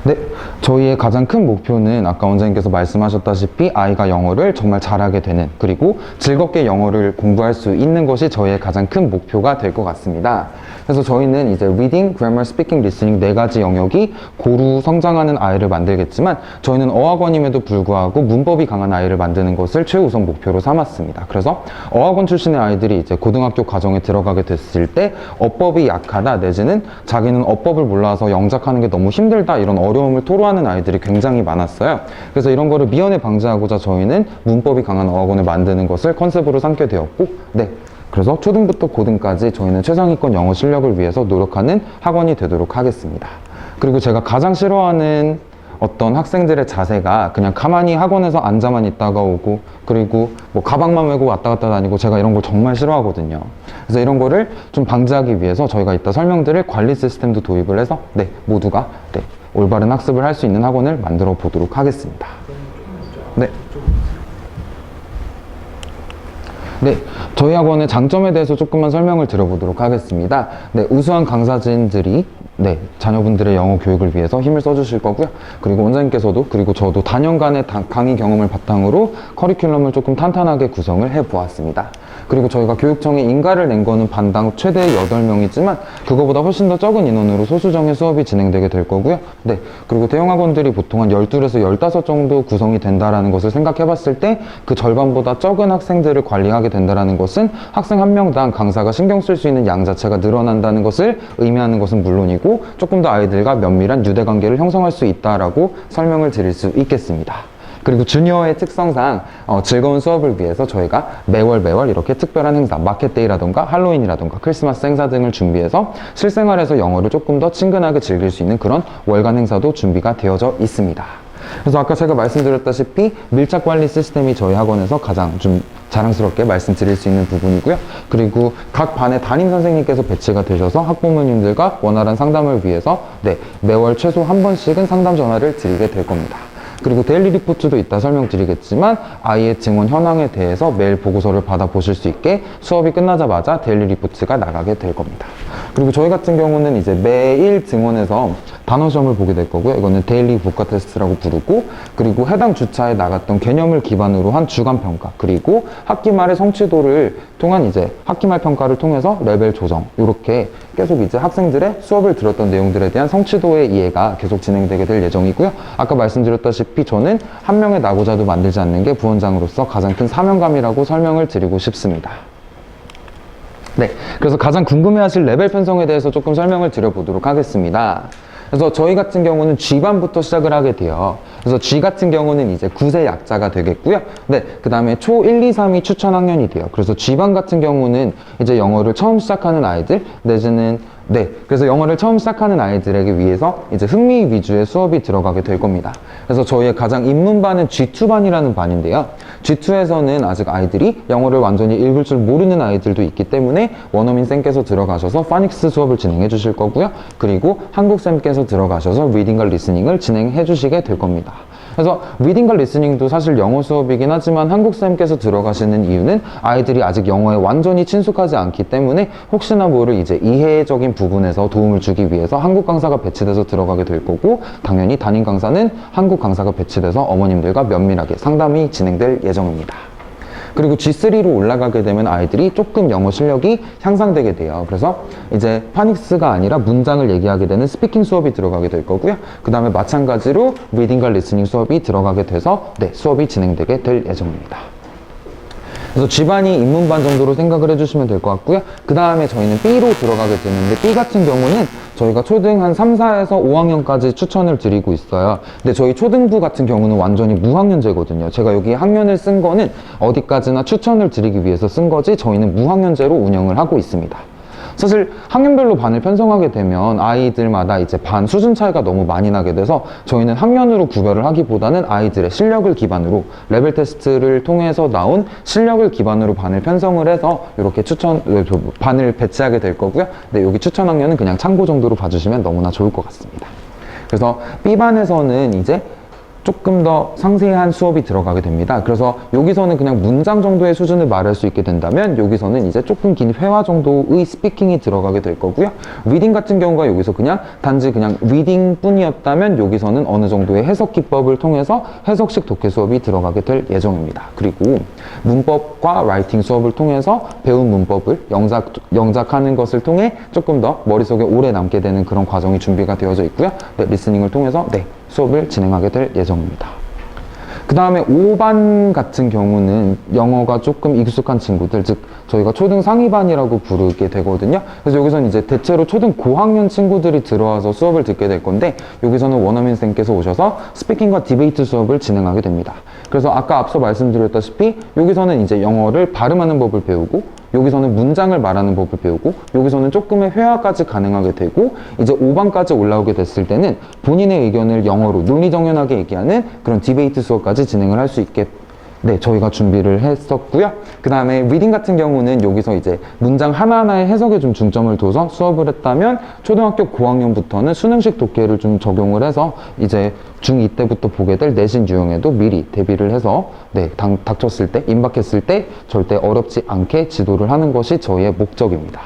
네, 저희의 가장 큰 목표는 아까 원장님께서 말씀하셨다시피 아이가 영어를 정말 잘하게 되는, 그리고 즐겁게 영어를 공부할 수 있는 것이 저희의 가장 큰 목표가 될 것 같습니다. 그래서 저희는 이제 Reading, Grammar, Speaking, Listening 4가지 영역이 고루 성장하는 아이를 만들겠지만 저희는 어학원임에도 불구하고 문법이 강한 아이를 만드는 것을 최우선 목표로 삼았습니다. 그래서 어학원 출신의 아이들이 이제 고등학교 과정에 들어가게 됐을 때 어법이 약하다 내지는 자기는 어법을 몰라서 영작하는 게 너무 힘들다 이런 어려움을 토로하는 아이들이 굉장히 많았어요. 그래서 이런 거를 미연에 방지하고자 저희는 문법이 강한 어학원을 만드는 것을 컨셉으로 삼게 되었고, 네, 그래서 초등부터 고등까지 저희는 최상위권 영어 실력을 위해서 노력하는 학원이 되도록 하겠습니다. 그리고 제가 가장 싫어하는 어떤 학생들의 자세가 그냥 가만히 학원에서 앉아만 있다가 오고, 그리고 뭐 가방만 메고 왔다 갔다 다니고, 제가 이런 걸 정말 싫어하거든요. 그래서 이런 거를 좀 방지하기 위해서 저희가 이따 설명드릴 관리 시스템도 도입을 해서 네, 모두가 네, 올바른 학습을 할 수 있는 학원을 만들어 보도록 하겠습니다. 네. 네, 저희 학원의 장점에 대해서 조금만 설명을 드려보도록 하겠습니다. 네, 우수한 강사진들이 네, 자녀분들의 영어 교육을 위해서 힘을 써주실 거고요. 그리고 원장님께서도, 그리고 저도 다년간의 강의 경험을 바탕으로 커리큘럼을 조금 탄탄하게 구성을 해보았습니다. 그리고 저희가 교육청에 인가를 낸 거는 반당 최대 8명이지만 그거보다 훨씬 더 적은 인원으로 소수정의 수업이 진행되게 될 거고요. 네, 그리고 대형 학원들이 보통 한 12에서 15 정도 구성이 된다라는 것을 생각해 봤을 때 그 절반보다 적은 학생들을 관리하게 된다라는 것은 학생 한 명당 강사가 신경 쓸 수 있는 양 자체가 늘어난다는 것을 의미하는 것은 물론이고 조금 더 아이들과 면밀한 유대관계를 형성할 수 있다라고 설명을 드릴 수 있겠습니다. 그리고 주니어의 특성상 즐거운 수업을 위해서 저희가 매월 이렇게 특별한 행사, 마켓데이라던가 할로윈이라던가 크리스마스 행사 등을 준비해서 실생활에서 영어를 조금 더 친근하게 즐길 수 있는 그런 월간 행사도 준비가 되어져 있습니다. 그래서 아까 제가 말씀드렸다시피 밀착 관리 시스템이 저희 학원에서 가장 좀 자랑스럽게 말씀드릴 수 있는 부분이고요. 그리고 각 반의 담임 선생님께서 배치가 되셔서 학부모님들과 원활한 상담을 위해서 네, 매월 최소 한 번씩은 상담 전화를 드리게 될 겁니다. 그리고 데일리 리포트도 이따 설명드리겠지만 아이의 증원 현황에 대해서 매일 보고서를 받아보실 수 있게 수업이 끝나자마자 데일리 리포트가 나가게 될 겁니다. 그리고 저희 같은 경우는 이제 매일 증원에서 단어 시험을 보게 될 거고요. 이거는 데일리 보카 테스트라고 부르고, 그리고 해당 주차에 나갔던 개념을 기반으로 한 주간 평가, 그리고 학기 말의 성취도를 통한 이제 학기 말 평가를 통해서 레벨 조정, 이렇게 계속 이제 학생들의 수업을 들었던 내용들에 대한 성취도의 이해가 계속 진행되게 될 예정이고요. 아까 말씀드렸다시피 저는 한 명의 나고자도 만들지 않는 게 부원장으로서 가장 큰 사명감이라고 설명을 드리고 싶습니다. 네, 그래서 가장 궁금해하실 레벨 편성에 대해서 조금 설명을 드려보도록 하겠습니다. 그래서 저희 같은 경우는 G반부터 시작을 하게 돼요. 그래서 G 같은 경우는 이제 9세 약자가 되겠고요. 네, 그 다음에 초 1, 2, 3이 추천 학년이 돼요. 그래서 G반 같은 경우는 이제 영어를 처음 시작하는 아이들, 내지는 네, 그래서 영어를 처음 시작하는 아이들에게 위해서 이제 흥미 위주의 수업이 들어가게 될 겁니다. 그래서 저희의 가장 입문반은 G2반이라는 반인데요. G2에서는 아직 아이들이 영어를 완전히 읽을 줄 모르는 아이들도 있기 때문에 원어민 쌤께서 들어가셔서 파닉스 수업을 진행해 주실 거고요. 그리고 한국 쌤께서 들어가셔서 리딩과 리스닝을 진행해 주시게 될 겁니다. 그래서 리딩과 리스닝도 사실 영어 수업이긴 하지만 한국쌤께서 들어가시는 이유는 아이들이 아직 영어에 완전히 친숙하지 않기 때문에 혹시나 모를 이제 이해적인 부분에서 도움을 주기 위해서 한국 강사가 배치돼서 들어가게 될 거고, 당연히 담임 강사는 한국 강사가 배치돼서 어머님들과 면밀하게 상담이 진행될 예정입니다. 그리고 G3로 올라가게 되면 아이들이 조금 영어 실력이 향상되게 돼요. 그래서 이제 파닉스가 아니라 문장을 얘기하게 되는 스피킹 수업이 들어가게 될 거고요. 그 다음에 마찬가지로 리딩과 리스닝 수업이 들어가게 돼서 네, 수업이 진행되게 될 예정입니다. 그래서 G반이 입문반 정도로 생각을 해주시면 될 것 같고요. 그 다음에 저희는 B로 들어가게 되는데, B 같은 경우는 저희가 초등 한 3, 4에서 5학년까지 추천을 드리고 있어요. 근데 저희 초등부 같은 경우는 완전히 무학년제거든요. 제가 여기 학년을 쓴 거는 어디까지나 추천을 드리기 위해서 쓴 거지, 저희는 무학년제로 운영을 하고 있습니다. 사실 학년별로 반을 편성하게 되면 아이들마다 이제 반 수준 차이가 너무 많이 나게 돼서 저희는 학년으로 구별을 하기보다는 아이들의 실력을 기반으로 레벨 테스트를 통해서 나온 실력을 기반으로 반을 편성을 해서 이렇게 반을 배치하게 될 거고요. 네, 여기 추천 학년은 그냥 참고 정도로 봐주시면 너무나 좋을 것 같습니다. 그래서 B반에서는 이제 조금 더 상세한 수업이 들어가게 됩니다. 그래서 여기서는 그냥 문장 정도의 수준을 말할 수 있게 된다면 여기서는 이제 조금 긴 회화 정도의 스피킹이 들어가게 될 거고요. 리딩 같은 경우가 여기서 단지 리딩 뿐이었다면 여기서는 어느 정도의 해석 기법을 통해서 해석식 독해 수업이 들어가게 될 예정입니다. 그리고 문법과 라이팅 수업을 통해서 배운 문법을 영작하는 것을 통해 조금 더 머릿속에 오래 남게 되는 그런 과정이 준비가 되어져 있고요. 네, 리스닝을 통해서 수업을 진행하게 될 예정입니다. 그 다음에 5반 같은 경우는 영어가 조금 익숙한 친구들, 즉 저희가 초등 상위반이라고 부르게 되거든요. 그래서 여기서는 이제 대체로 초등 고학년 친구들이 들어와서 수업을 듣게 될 건데, 여기서는 원어민 쌤께서 오셔서 스피킹과 디베이트 수업을 진행하게 됩니다. 그래서 아까 앞서 말씀드렸다시피 여기서는 이제 영어를 발음하는 법을 배우고, 여기서는 문장을 말하는 법을 배우고, 여기서는 조금의 회화까지 가능하게 되고, 이제 5반까지 올라오게 됐을 때는 본인의 의견을 영어로 논리정연하게 얘기하는 그런 디베이트 수업까지 진행을 할 수 있게 저희가 준비를 했었고요. 그 다음에 리딩 같은 경우는 여기서 이제 문장 하나하나의 해석에 좀 중점을 둬서 수업을 했다면, 초등학교 고학년부터는 수능식 독해를 좀 적용을 해서 이제 중2 때부터 보게 될 내신 유형에도 미리 대비를 해서 닥쳤을 때, 임박했을 때 절대 어렵지 않게 지도를 하는 것이 저희의 목적입니다.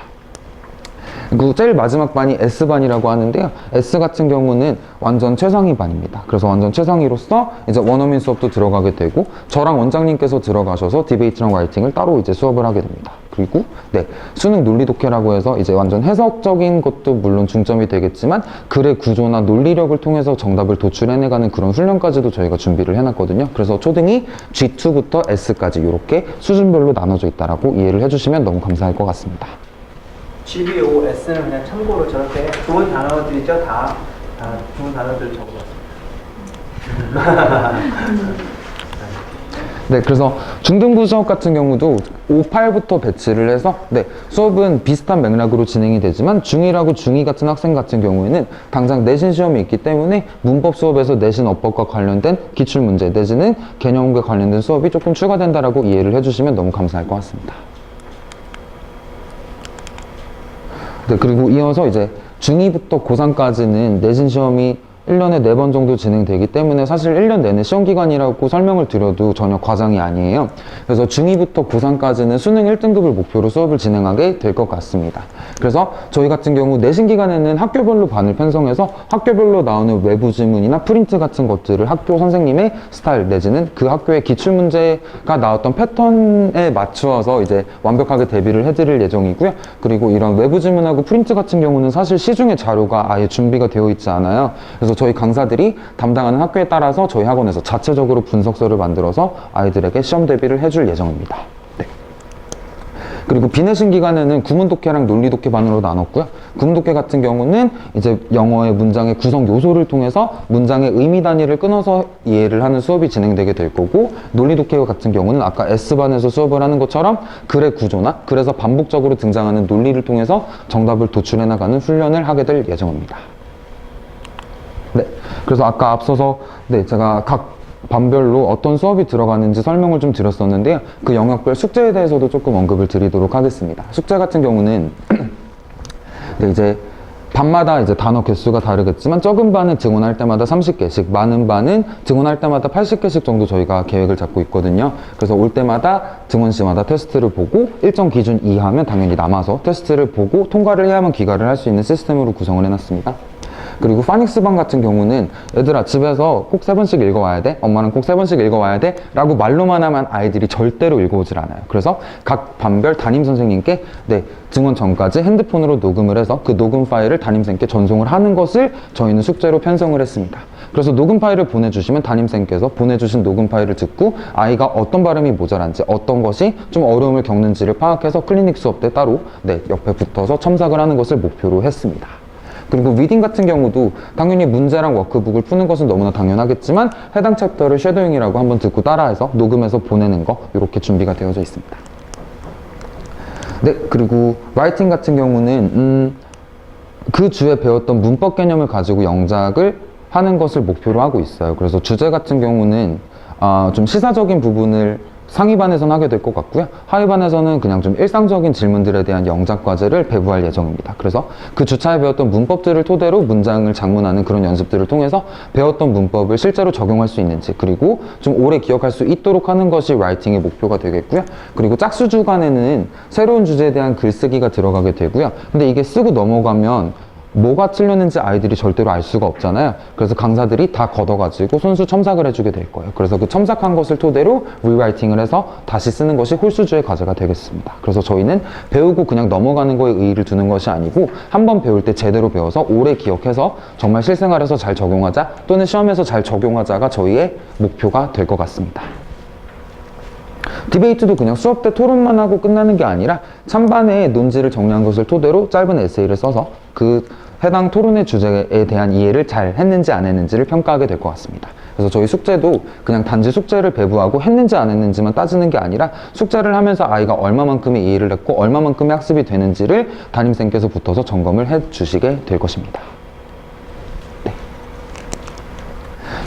그리고 제일 마지막 반이 S반이라고 하는데요. S 같은 경우는 완전 최상위 반입니다. 그래서 완전 최상위로서 이제 원어민 수업도 들어가게 되고, 저랑 원장님께서 들어가셔서 디베이트랑 라이팅을 따로 이제 수업을 하게 됩니다. 그리고 수능 논리 독해라고 해서 이제 완전 해석적인 것도 물론 중점이 되겠지만 글의 구조나 논리력을 통해서 정답을 도출해내가는 그런 훈련까지도 저희가 준비를 해놨거든요. 그래서 초등이 G2부터 S까지 이렇게 수준별로 나눠져 있다라고 이해를 해주시면 너무 감사할 것 같습니다. GBOS는 그냥 참고로 저렇게 좋은 단어들이죠. 다 좋은 단어들을 적어봤습니다. 네, 그래서 중등부 수업 같은 경우도 5, 8부터 배치를 해서 수업은 비슷한 맥락으로 진행이 되지만 중1하고 중2 같은 학생 같은 경우에는 당장 내신 시험이 있기 때문에 문법 수업에서 내신 어법과 관련된 기출문제 내지는 개념과 관련된 수업이 조금 추가된다라고 이해를 해주시면 너무 감사할 것 같습니다. 그리고 이어서 이제 중2부터 고3까지는 내신 시험이 1년에 4번 정도 진행되기 때문에 사실 1년 내내 시험 기간이라고 설명을 드려도 전혀 과장이 아니에요. 그래서 중2부터 고3까지는 수능 1등급을 목표로 수업을 진행하게 될 것 같습니다. 그래서 저희 같은 경우 내신 기간에는 학교별로 반을 편성해서 학교별로 나오는 외부 지문이나 프린트 같은 것들을 학교 선생님의 스타일 내지는 그 학교의 기출문제가 나왔던 패턴에 맞추어서 이제 완벽하게 대비를 해드릴 예정이고요. 그리고 이런 외부 지문하고 프린트 같은 경우는 사실 시중에 자료가 아예 준비가 되어 있지 않아요. 그래서 저희 강사들이 담당하는 학교에 따라서 저희 학원에서 자체적으로 분석서를 만들어서 아이들에게 시험 대비를 해줄 예정입니다. 네. 그리고 비내신 기간에는 구문독해랑 논리독해 반으로 나눴고요. 구문독해 같은 경우는 이제 영어의 문장의 구성 요소를 통해서 문장의 의미 단위를 끊어서 이해를 하는 수업이 진행되게 될 거고, 논리독해 같은 경우는 아까 S반에서 수업을 하는 것처럼 글의 구조나 글에서 반복적으로 등장하는 논리를 통해서 정답을 도출해 나가는 훈련을 하게 될 예정입니다. 네, 그래서 아까 앞서서 제가 각 반별로 어떤 수업이 들어가는지 설명을 좀 드렸었는데요. 그 영역별 숙제에 대해서도 조금 언급을 드리도록 하겠습니다. 숙제 같은 경우는 이제 반마다 이제 단어 개수가 다르겠지만 적은 반은 증언할 때마다 30개씩, 많은 반은 증언할 때마다 80개씩 정도 저희가 계획을 잡고 있거든요. 그래서 올 때마다 증언 시마다 테스트를 보고 일정 기준 이하면 당연히 남아서 테스트를 보고 통과를 해야만 귀가를 할 수 있는 시스템으로 구성을 해놨습니다. 그리고 파닉스 반 같은 경우는 얘들아 집에서 꼭 3번씩 읽어와야 돼, 엄마는 꼭 3번씩 읽어와야 돼 라고 말로만 하면 아이들이 절대로 읽어오질 않아요. 그래서 각 반별 담임 선생님께 증언 전까지 핸드폰으로 녹음을 해서 그 녹음 파일을 담임쌤께 전송을 하는 것을 저희는 숙제로 편성을 했습니다. 그래서 녹음 파일을 보내주시면 담임쌤께서 보내주신 녹음 파일을 듣고 아이가 어떤 발음이 모자란지, 어떤 것이 좀 어려움을 겪는지를 파악해서 클리닉 수업 때 따로 옆에 붙어서 첨삭을 하는 것을 목표로 했습니다. 그리고 리딩 같은 경우도 당연히 문제랑 워크북을 푸는 것은 너무나 당연하겠지만 해당 챕터를 쉐도잉이라고 한번 듣고 따라해서 녹음해서 보내는 거, 이렇게 준비가 되어져 있습니다. 네, 그리고 라이팅 같은 경우는 그 주에 배웠던 문법 개념을 가지고 영작을 하는 것을 목표로 하고 있어요. 그래서 주제 같은 경우는 좀 시사적인 부분을 상위반에서는 하게 될 것 같고요. 하위반에서는 그냥 좀 일상적인 질문들에 대한 영작 과제를 배부할 예정입니다. 그래서 그 주차에 배웠던 문법들을 토대로 문장을 작문하는 그런 연습들을 통해서 배웠던 문법을 실제로 적용할 수 있는지, 그리고 좀 오래 기억할 수 있도록 하는 것이 라이팅의 목표가 되겠고요. 그리고 짝수 주간에는 새로운 주제에 대한 글쓰기가 들어가게 되고요. 근데 이게 쓰고 넘어가면 뭐가 틀렸는지 아이들이 절대로 알 수가 없잖아요. 그래서 강사들이 다 걷어가지고 손수 첨삭을 해주게 될 거예요. 그래서 그 첨삭한 것을 토대로 리라이팅을 해서 다시 쓰는 것이 홀수주의 과제가 되겠습니다. 그래서 저희는 배우고 그냥 넘어가는 거에 의의를 두는 것이 아니고 한번 배울 때 제대로 배워서 오래 기억해서 정말 실생활에서 잘 적용하자, 또는 시험에서 잘 적용하자가 저희의 목표가 될 것 같습니다. 디베이트도 그냥 수업 때 토론만 하고 끝나는 게 아니라 찬반의 논지를 정리한 것을 토대로 짧은 에세이를 써서 그 해당 토론의 주제에 대한 이해를 잘 했는지 안 했는지를 평가하게 될 것 같습니다. 그래서 저희 숙제도 그냥 단지 숙제를 배부하고 했는지 안 했는지만 따지는 게 아니라 숙제를 하면서 아이가 얼마만큼의 이해를 했고 얼마만큼의 학습이 되는지를 담임쌤께서 붙어서 점검을 해 주시게 될 것입니다.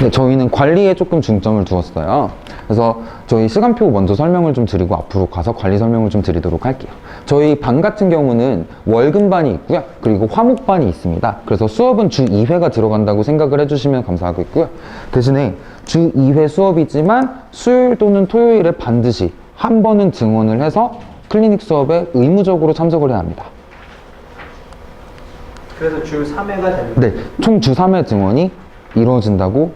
네, 저희는 관리에 조금 중점을 두었어요. 그래서 저희 시간표 먼저 설명을 좀 드리고 앞으로 가서 관리 설명을 좀 드리도록 할게요. 저희 반 같은 경우는 월금반이 있고요. 그리고 화목반이 있습니다. 그래서 수업은 주 2회가 들어간다고 생각을 해주시면 감사하겠고요. 대신에 주 2회 수업이지만 수요일 또는 토요일에 반드시 한 번은 증언을 해서 클리닉 수업에 의무적으로 참석을 해야 합니다. 그래서 주 3회가 됩니다. 네, 총 주 3회 증언이 이루어진다고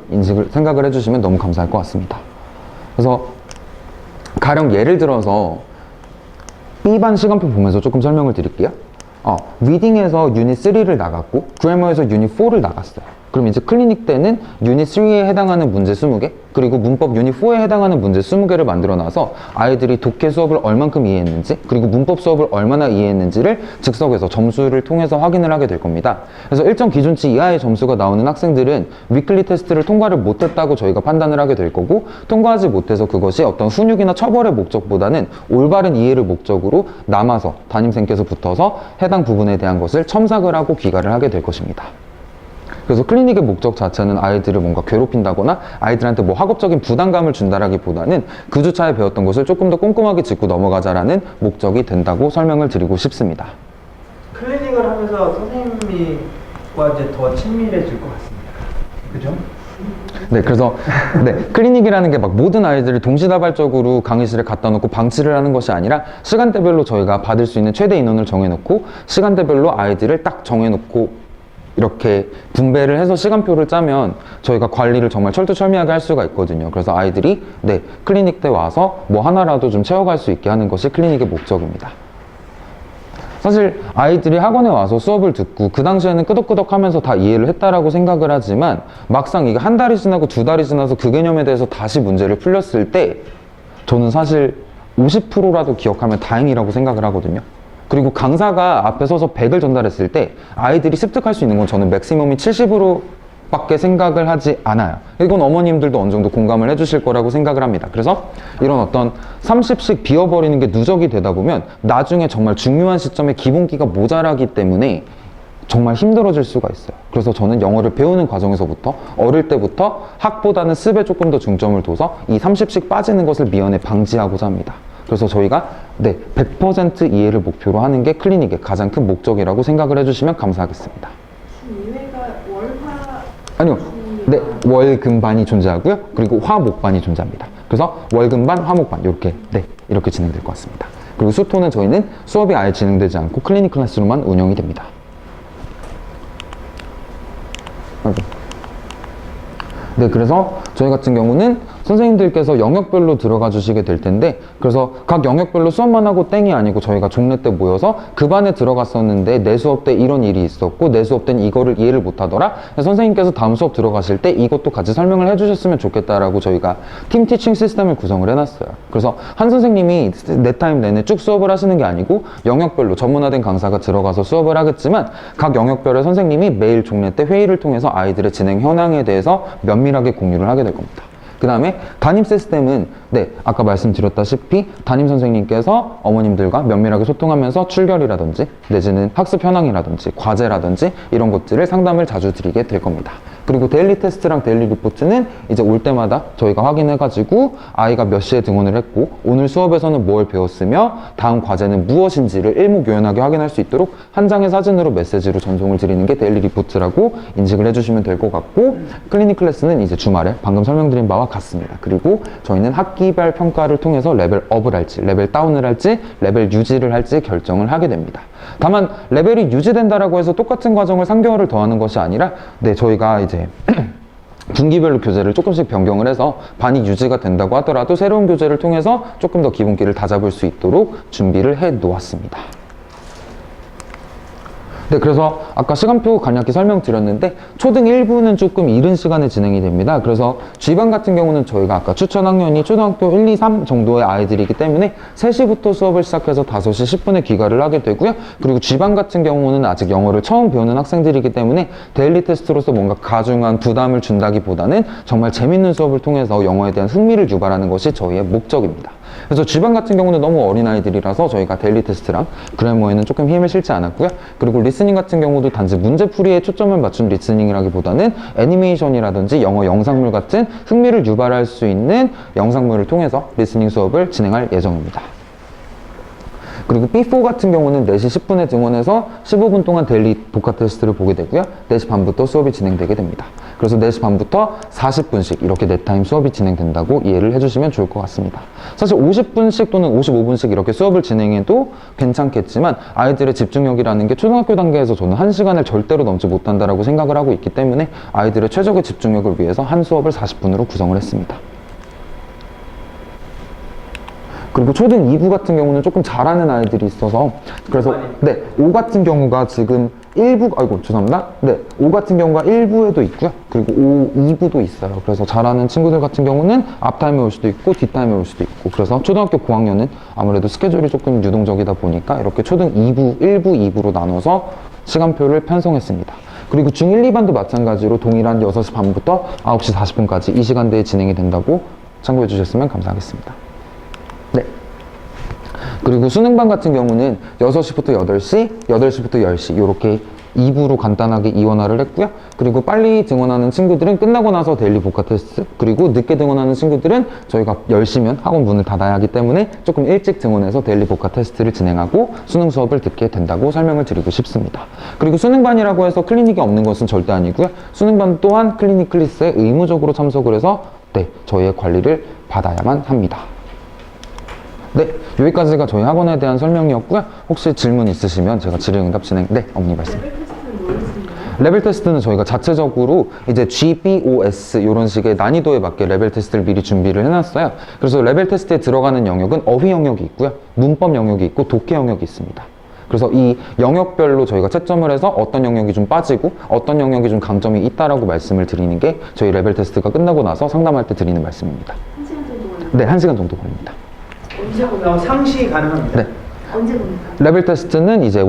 생각을 해주시면 너무 감사할 것 같습니다. 그래서 가령 예를 들어서 B반 시간표 보면서 조금 설명을 드릴게요. 리딩에서 유닛 3를 나갔고 그래머에서 유닛 4를 나갔어요. 그럼 이제 클리닉 때는 유닛 3에 해당하는 문제 20개, 그리고 문법 유닛 4에 해당하는 문제 20개를 만들어 놔서 아이들이 독해 수업을 얼만큼 이해했는지, 그리고 문법 수업을 얼마나 이해했는지를 즉석에서 점수를 통해서 확인을 하게 될 겁니다. 그래서 일정 기준치 이하의 점수가 나오는 학생들은 위클리 테스트를 통과를 못했다고 저희가 판단을 하게 될 거고, 통과하지 못해서 그것이 어떤 훈육이나 처벌의 목적보다는 올바른 이해를 목적으로 남아서 담임쌤께서 붙어서 해당 부분에 대한 것을 첨삭을 하고 귀가를 하게 될 것입니다. 그래서 클리닉의 목적 자체는 아이들을 뭔가 괴롭힌다거나 아이들한테 뭐 학업적인 부담감을 준다라기보다는 그 주차에 배웠던 것을 조금 더 꼼꼼하게 짚고 넘어가자라는 목적이 된다고 설명을 드리고 싶습니다. 클리닉을 하면서 선생님과 이제 더 친밀해질 것 같습니다. 그죠? 네, 그래서 네, 클리닉이라는 게 막 모든 아이들을 동시다발적으로 강의실에 갖다 놓고 방치를 하는 것이 아니라 시간대별로 저희가 받을 수 있는 최대 인원을 정해놓고 시간대별로 아이들을 딱 정해놓고 이렇게 분배를 해서 시간표를 짜면 저희가 관리를 정말 철두철미하게 할 수가 있거든요. 그래서 아이들이 네, 클리닉 때 와서 뭐 하나라도 좀 채워갈 수 있게 하는 것이 클리닉의 목적입니다. 사실 아이들이 학원에 와서 수업을 듣고 그 당시에는 끄덕끄덕 하면서 다 이해를 했다라고 생각을 하지만 막상 이게 한 달이 지나고 두 달이 지나서 그 개념에 대해서 다시 문제를 풀렸을 때 저는 사실 50%라도 기억하면 다행이라고 생각을 하거든요. 그리고 강사가 앞에 서서 100을 전달했을 때 아이들이 습득할 수 있는 건 저는 맥시멈이 70으로 밖에 생각을 하지 않아요. 이건 어머님들도 어느 정도 공감을 해주실 거라고 생각을 합니다. 그래서 이런 어떤 30씩 비워버리는 게 누적이 되다 보면 나중에 정말 중요한 시점에 기본기가 모자라기 때문에 정말 힘들어질 수가 있어요. 그래서 저는 영어를 배우는 과정에서부터 어릴 때부터 학보다는 습에 조금 더 중점을 둬서 이 30씩 빠지는 것을 미연에 방지하고자 합니다. 그래서 저희가 네, 100% 이해를 목표로 하는 게 클리닉의 가장 큰 목적이라고 생각을 해주시면 감사하겠습니다. 아니요. 네, 월금반이 존재하고요. 그리고 화목반이 존재합니다. 그래서 월금반, 화목반 이렇게 네, 이렇게 진행될 것 같습니다. 그리고 수토는 저희는 수업이 아예 진행되지 않고 클리닉 클래스로만 운영이 됩니다. 네, 그래서 저희 같은 경우는 선생님들께서 영역별로 들어가 주시게 될 텐데 그래서 각 영역별로 수업만 하고 땡이 아니고 저희가 종례 때 모여서 그 반에 들어갔었는데 내 수업 때 이런 일이 있었고 내 수업 때는 이거를 이해를 못하더라. 선생님께서 다음 수업 들어가실 때 이것도 같이 설명을 해주셨으면 좋겠다라고 저희가 팀 티칭 시스템을 구성을 해놨어요. 그래서 한 선생님이 내 타임 내내 쭉 수업을 하시는 게 아니고 영역별로 전문화된 강사가 들어가서 수업을 하겠지만 각 영역별의 선생님이 매일 종례 때 회의를 통해서 아이들의 진행 현황에 대해서 면밀하게 공유를 하게 될 겁니다. 그 다음에 담임 시스템은 네, 아까 말씀드렸다시피 담임 선생님께서 어머님들과 면밀하게 소통하면서 출결이라든지 내지는 학습 현황이라든지 과제라든지 이런 것들을 상담을 자주 드리게 될 겁니다. 그리고 데일리 테스트랑 데일리 리포트는 이제 올 때마다 저희가 확인해가지고 아이가 몇 시에 등원을 했고 오늘 수업에서는 뭘 배웠으며 다음 과제는 무엇인지를 일목요연하게 확인할 수 있도록 한 장의 사진으로 메시지로 전송을 드리는 게 데일리 리포트라고 인식을 해주시면 될 것 같고 클리닉 클래스는 이제 주말에 방금 설명드린 바와 같습니다. 그리고 저희는 학기별 평가를 통해서 레벨 업을 할지 레벨 다운을 할지 레벨 유지를 할지 결정을 하게 됩니다. 다만 레벨이 유지된다라고 해서 똑같은 과정을 3개월을 더하는 것이 아니라 네, 저희가 이제 분기별로 교재를 조금씩 변경을 해서 반이 유지가 된다고 하더라도 새로운 교재를 통해서 조금 더 기본기를 다잡을 수 있도록 준비를 해 놓았습니다. 네, 그래서 아까 시간표 간략히 설명드렸는데 초등 1부는 조금 이른 시간에 진행이 됩니다. 그래서 G반 같은 경우는 저희가 아까 추천 학년이 초등학교 1, 2, 3 정도의 아이들이기 때문에 3시부터 수업을 시작해서 5시 10분에 귀가를 하게 되고요. 그리고 G반 같은 경우는 아직 영어를 처음 배우는 학생들이기 때문에 데일리 테스트로서 뭔가 가중한 부담을 준다기보다는 정말 재밌는 수업을 통해서 영어에 대한 흥미를 유발하는 것이 저희의 목적입니다. 그래서 G반 같은 경우는 너무 어린아이들이라서 저희가 데일리 테스트랑 그래머에는 조금 힘을 실지 않았고요. 그리고 리스닝 같은 경우도 단지 문제풀이에 초점을 맞춘 리스닝이라기보다는 애니메이션이라든지 영어 영상물 같은 흥미를 유발할 수 있는 영상물을 통해서 리스닝 수업을 진행할 예정입니다. 그리고 B4 같은 경우는 4시 10분에 등원해서 15분 동안 데일리 복화 테스트를 보게 되고요. 4시 반부터 수업이 진행되게 됩니다. 그래서 4시 반부터 40분씩 이렇게 네타임 수업이 진행된다고 이해를 해주시면 좋을 것 같습니다. 사실 50분씩 또는 55분씩 이렇게 수업을 진행해도 괜찮겠지만 아이들의 집중력이라는 게 초등학교 단계에서 저는 1시간을 절대로 넘지 못한다라고 생각을 하고 있기 때문에 아이들의 최적의 집중력을 위해서 한 수업을 40분으로 구성을 했습니다. 그리고 초등 2부 같은 경우는 조금 잘하는 아이들이 있어서 그래서 네, 5 같은 경우가 지금 1부, 아이고 죄송합니다. 네, 5 같은 경우가 1부에도 있고요. 그리고 2부도 있어요. 그래서 잘하는 친구들 같은 경우는 앞타임에 올 수도 있고 뒷타임에 올 수도 있고 그래서 초등학교 고학년은 아무래도 스케줄이 조금 유동적이다 보니까 이렇게 초등 2부, 1부, 2부로 나눠서 시간표를 편성했습니다. 그리고 중1, 2반도 마찬가지로 동일한 6시 반부터 9시 40분까지 이 시간대에 진행이 된다고 참고해 주셨으면 감사하겠습니다. 네. 그리고 수능반 같은 경우는 6시부터 8시, 8시부터 10시 이렇게 2부로 간단하게 이원화를 했고요. 그리고 빨리 등원하는 친구들은 끝나고 나서 데일리 복화 테스트, 그리고 늦게 등원하는 친구들은 저희가 10시면 학원 문을 닫아야 하기 때문에 조금 일찍 등원해서 데일리 복화 테스트를 진행하고 수능 수업을 듣게 된다고 설명을 드리고 싶습니다. 그리고 수능반이라고 해서 클리닉이 없는 것은 절대 아니고요. 수능반 또한 클리닉 클래스에 의무적으로 참석을 해서 저희의 관리를 받아야만 합니다. 네, 여기까지가 저희 학원에 대한 설명이었고요. 혹시 질문 있으시면 제가 질의응답 진행. 네, 어머니 말씀. 레벨 테스트는 저희가 자체적으로 이제 GBOS 이런 식의 난이도에 맞게 레벨 테스트를 미리 준비를 해놨어요. 그래서 레벨 테스트에 들어가는 영역은 어휘 영역이 있고요, 문법 영역이 있고 독해 영역이 있습니다. 그래서 이 영역별로 저희가 채점을 해서 어떤 영역이 좀 빠지고 어떤 영역이 좀 강점이 있다라고 말씀을 드리는 게 저희 레벨 테스트가 끝나고 나서 상담할 때 드리는 말씀입니다. 1시간 정도 걸려요? 네, 1시간 정도 걸립니다. 상시 가능합니다. 네. 언제 봅니까? 레벨 테스트는 이제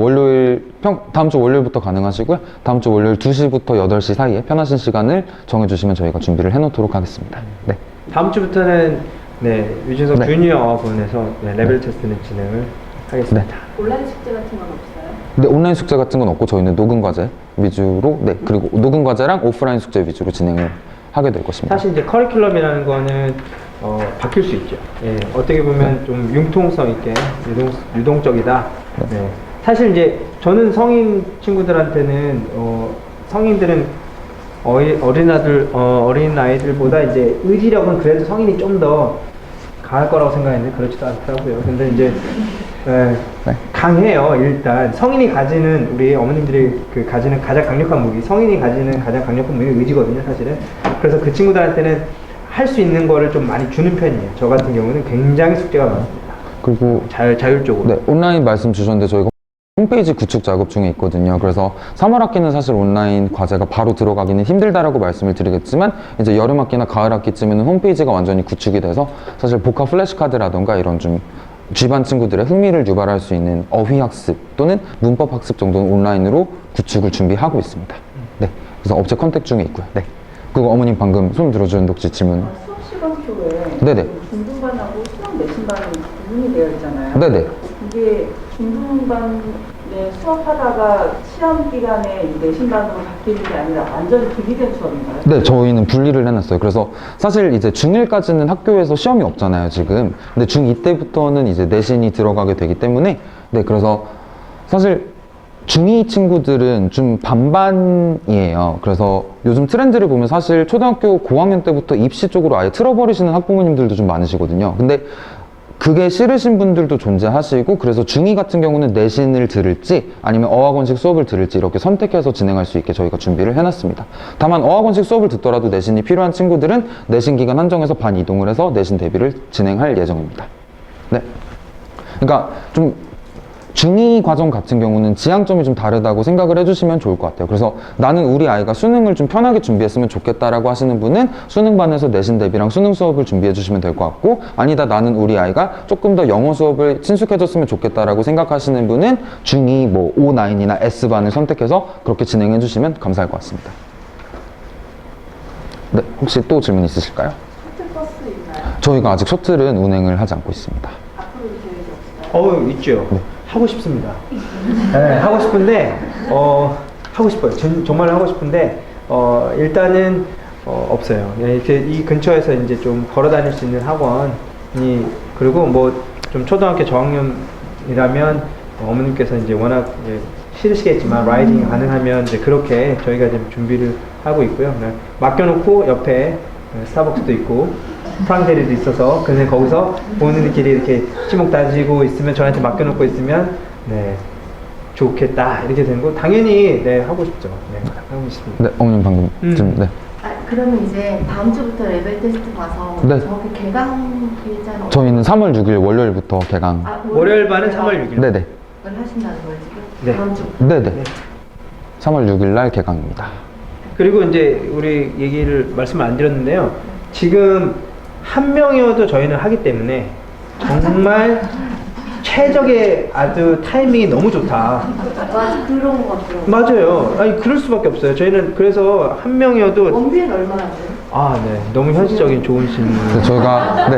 다음 주 월요일부터 가능하시고요. 다음 주 월요일 2시부터 8시 사이에 편하신 시간을 정해주시면 저희가 준비를 해놓도록 하겠습니다. 네. 다음 주부터는 유진석 네. 주니어 어학원에서 레벨 테스트는 진행을 하겠습니다. 네. 온라인 숙제 같은 건 없어요? 네, 온라인 숙제 같은 건 없고 저희는 녹음 과제 위주로, 그리고 녹음 과제랑 오프라인 숙제 위주로 진행을 하게 될 것입니다. 사실 이제 커리큘럼이라는 거는 바뀔 수 있죠. 예, 어떻게 보면 좀 융통성 있게 유동적이다. 네. 사실 이제 저는 성인 친구들한테는 성인들은 어린 아이들보다 이제 의지력은 그래도 성인이 좀 더 강할 거라고 생각했는데 그렇지도 않더라고요. 근데 이제 강해요. 일단 성인이 가지는, 우리 어머님들이 가지는 가장 강력한 무기, 성인이 가지는 가장 강력한 무기가 의지거든요, 사실은. 그래서 그 친구들한테는 할 수 있는 거를 좀 많이 주는 편이에요. 저 같은 경우는 굉장히 숙제가 많습니다. 그리고 자율적으로. 네, 온라인 말씀 주셨는데 저희가 홈페이지 구축 작업 중에 있거든요. 그래서 3월 학기는 사실 온라인 과제가 바로 들어가기는 힘들다라고 말씀을 드리겠지만, 이제 여름 학기나 가을 학기쯤에는 홈페이지가 완전히 구축이 돼서 사실 복합 플래시카드라던가 이런 좀 G반 친구들의 흥미를 유발할 수 있는 어휘 학습 또는 문법 학습 정도는 온라인으로 구축을 준비하고 있습니다. 네, 그래서 업체 컨택 중에 있고요. 네, 그리고 어머님 방금 손 들어주는데 혹시 질문? 수업 시간 표에 네네. 중등반하고 수학 내신반이 구분이 되어 있잖아요. 네네. 이게 중등반에 수업하다가 시험 기간에 내신반으로 바뀌는 게 아니라 완전히 분리된 수업인가요? 네, 저희는 분리를 해놨어요. 그래서 사실 이제 중1까지는 학교에서 시험이 없잖아요, 지금. 근데 중2 때부터는 이제 내신이 들어가게 되기 때문에, 네, 그래서 사실 중2 친구들은 좀 반반이에요. 그래서 요즘 트렌드를 보면 사실 초등학교 고학년 때부터 입시 쪽으로 아예 틀어버리시는 학부모님들도 좀 많으시거든요. 근데 그게 싫으신 분들도 존재하시고, 그래서 중2 같은 경우는 내신을 들을지 아니면 어학원식 수업을 들을지 이렇게 선택해서 진행할 수 있게 저희가 준비를 해놨습니다. 다만 어학원식 수업을 듣더라도 내신이 필요한 친구들은 내신 기간 한정해서 반 이동을 해서 내신 대비를 진행할 예정입니다. 네. 그러니까 좀 중2 과정 같은 경우는 지향점이 좀 다르다고 생각을 해주시면 좋을 것 같아요. 그래서 나는 우리 아이가 수능을 좀 편하게 준비했으면 좋겠다라고 하시는 분은 수능반에서 내신 대비랑 수능 수업을 준비해 주시면 될 것 같고, 아니다 나는 우리 아이가 조금 더 영어 수업을 친숙해졌으면 좋겠다라고 생각하시는 분은 중2 뭐 O9이나 S반을 선택해서 그렇게 진행해 주시면 감사할 것 같습니다. 네, 혹시 또 질문 있으실까요? 셔틀버스 있나요? 저희가 아직 셔틀은 운행을 하지 않고 있습니다. 앞으로 계획이 없을까요? 있죠. 네. 하고 싶습니다. 네, 하고 싶은데, 하고 싶어요. 정말 하고 싶은데, 일단은, 없어요. 이렇게 이 근처에서 이제 좀 걸어 다닐 수 있는 학원이, 그리고 뭐, 좀 초등학교 저학년이라면, 어머님께서 이제 워낙 이제 싫으시겠지만, 라이딩 가능하면 이제 그렇게 저희가 지금 준비를 하고 있고요. 맡겨놓고 옆에 스타벅스도 있고, 프랑데리도 있어서, 근데 거기서 오는 길이 이렇게 치목 다지고 있으면, 저한테 맡겨놓고 있으면, 네, 좋겠다 이렇게 되는 거 당연히 하고 싶죠. 네, 하고 싶습니다. 네, 어머님 방금 네. 그러면 이제 다음 주부터 레벨 테스트 봐서 네. 정확히 개강 일자는 저희는 3월 6일 월요일부터 개강. 월요일반은 3월 6일. 네네. 하신다는 거예요 지금? 네. 다음 주. 네네. 네. 3월 6일 날 개강입니다. 그리고 이제 우리 얘기를 말씀을 안 드렸는데요. 지금 한 명이어도 저희는 하기 때문에 정말 최적의 아주 타이밍이 너무 좋다. 맞아, 그런 것 같아요. 맞아요. 아니 그럴 수밖에 없어요. 저희는 그래서 한 명이어도 원비는 얼마나 돼요? 네, 너무 현실적인 좋은 질문. 저희가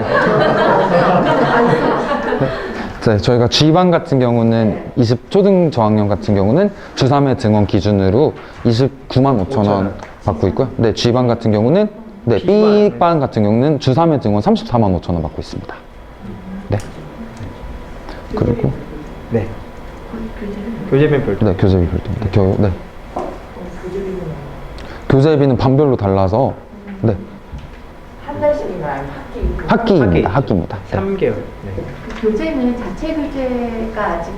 네, 저희가 G반 같은 경우는 초등 저학년 같은 경우는 주3회 등원 기준으로 29만 5천 원 받고 있고요. 네, G반 같은 경우는 네, B반 같은 경우는 주3회 등원 34만 5천 원 받고 있습니다. 네. 그리고 네. 교재비는 별도. 네, 교재비 별도입니다. 네. 교재비는 반별로 달라서 네. 한 달씩인가요? 아니면 학기입니다. 학기입니다. 네. 3개월. 네. 교재는 자체 교재가 아직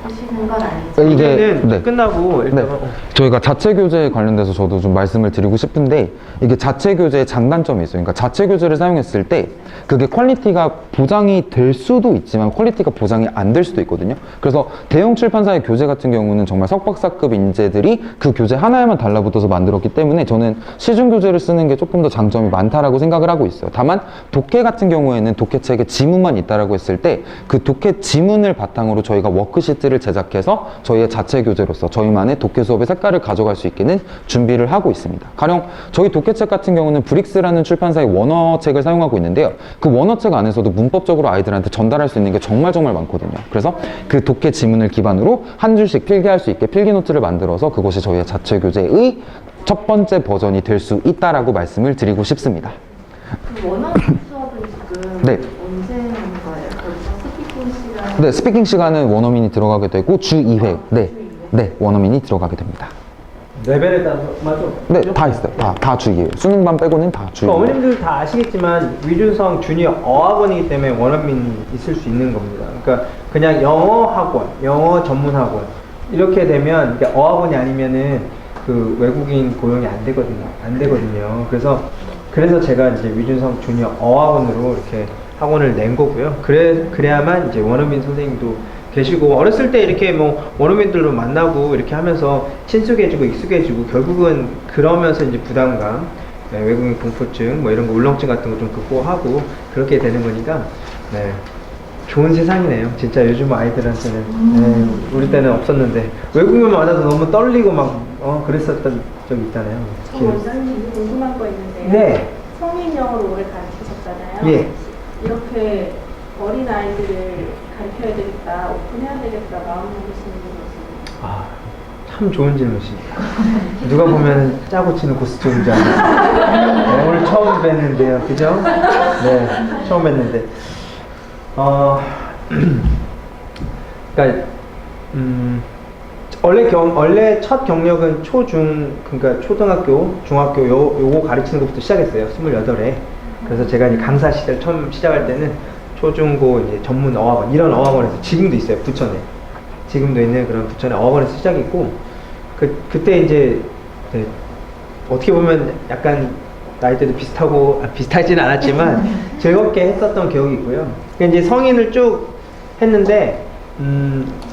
보시는 건 아니죠? 이게 교재는 네. 끝나고 일단 네. 저희가 자체 교재에 관련돼서 저도 좀 말씀을 드리고 싶은데 이게 자체 교재의 장단점이 있어요. 그러니까 자체 교재를 사용했을 때 그게 퀄리티가 보장이 될 수도 있지만 퀄리티가 보장이 안 될 수도 있거든요. 그래서 대형 출판사의 교재 같은 경우는 정말 석박사급 인재들이 그 교재 하나에만 달라붙어서 만들었기 때문에 저는 시중 교재를 쓰는 게 조금 더 장점이 많다라고 생각을 하고 있어요. 다만 독해 같은 경우에는 독해책에 지문만 있다라고 했을 때 그 독해 지문을 바탕으로 저희가 워크시트를 제작해서 저희의 자체 교재로서 저희만의 독해 수업의 색깔을 가져갈 수 있게는 준비를 하고 있습니다. 가령 저희 독해책 같은 경우는 브릭스라는 출판사의 원어책을 사용하고 있는데요. 그 원어책 안에서도 문법적으로 아이들한테 전달할 수 있는 게 정말 많거든요. 그래서 그 독해 지문을 기반으로 한 줄씩 필기할 수 있게 필기 노트를 만들어서 그것이 저희의 자체 교재의 첫 번째 버전이 될 수 있다라고 말씀을 드리고 싶습니다. 그 원어 수업은 지금 네. 언제 하는 거예요? 거기서 스피킹 시간? 네, 스피킹 시간은 원어민이 들어가게 되고 주 2회, 네, 원어민이 들어가게 됩니다. 레벨에 따라서 맞아. 네, 다 있어요. 다 주 2회. 수능반 빼고는 다 주 2회. 어머님들 다 아시겠지만 위준성 주니어 어학원이기 때문에 원어민이 있을 수 있는 겁니다. 그러니까 그냥 영어 학원, 영어 전문 학원 이렇게 되면 그러니까 어학원이 아니면은 그 외국인 고용이 안 되거든요. 그래서 제가 이제 위준성 주니어 어학원으로 이렇게 학원을 낸 거고요. 그래야만 이제 원어민 선생님도 계시고 어렸을 때 이렇게 뭐 원어민들로 만나고 이렇게 하면서 친숙해지고 익숙해지고 결국은 그러면서 이제 부담감, 네, 외국인 공포증 뭐 이런 거 울렁증 같은 거 좀 극복하고 그렇게 되는 거니까 네, 좋은 세상이네요. 진짜 요즘 아이들한테는 네, 우리 때는 없었는데 외국인 만나서 너무 떨리고 막 그랬었던 적이 있잖아요. 원장님 궁금한 거 있는데요. 네. 성인 영어를 오래 가르치셨잖아요. 예. 이렇게 어린 아이들을 가르쳐야 되겠다, 오픈해야 되겠다 마음 먹으시는 분이 참 좋은 질문이십니다. 누가 보면 짜고 치는 고스톱인 줄 알아요. 네, 오늘 처음 뵀는데요. 그죠? 네, 처음 뵀는데. 그러니까, 원래 첫 경력은 그러니까 초등학교, 중학교 요거 가르치는 것부터 시작했어요. 28에. 그래서 제가 이제 강사 시절 처음 시작할 때는 초중고 이제 전문 어학원, 이런 어학원에서 지금도 있어요. 부천에. 지금도 있는 그런 부천의 어학원에서 시작했고, 그때 이제, 네, 어떻게 보면 약간 나이대도 비슷하지는 않았지만 즐겁게 했었던 기억이 있고요. 이제 성인을 쭉 했는데,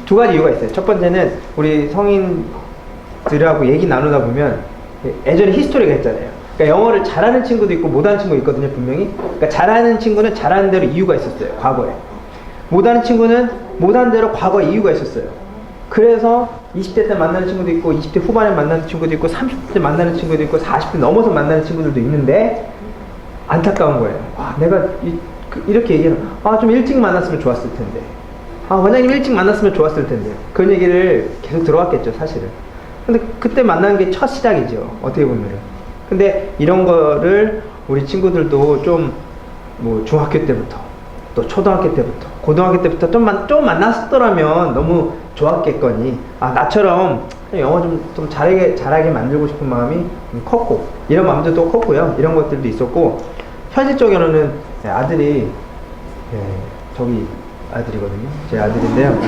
두 가지 이유가 있어요. 첫 번째는 우리 성인들하고 얘기 나누다 보면 예전에 히스토리가 있잖아요. 그러니까 영어를 잘하는 친구도 있고 못하는 친구가 있거든요, 분명히. 그러니까 잘하는 친구는 잘하는 대로 이유가 있었어요, 과거에. 못하는 친구는 못하는 대로 과거에 이유가 있었어요. 그래서 20대 때 만나는 친구도 있고 20대 후반에 만나는 친구도 있고 30대 때 만나는 친구도 있고 40대 넘어서 만나는 친구들도 있는데 안타까운 거예요. 내가 이렇게 얘기하면 좀 일찍 만났으면 좋았을 텐데, 원장님 일찍 만났으면 좋았을 텐데, 그런 얘기를 계속 들어왔겠죠, 사실은. 근데 그때 만난 게 첫 시작이죠, 어떻게 보면은. 근데 이런 거를 우리 친구들도 좀 뭐 중학교 때부터 또 초등학교 때부터 고등학교 때부터 좀 만났었더라면 너무 좋았겠거니, 나처럼 영어 좀 잘하게 만들고 싶은 마음이 좀 컸고, 이런 마음도 또 컸고요. 이런 것들도 있었고, 현실적으로는 아들이, 저기 아들이거든요. 제 아들인데요.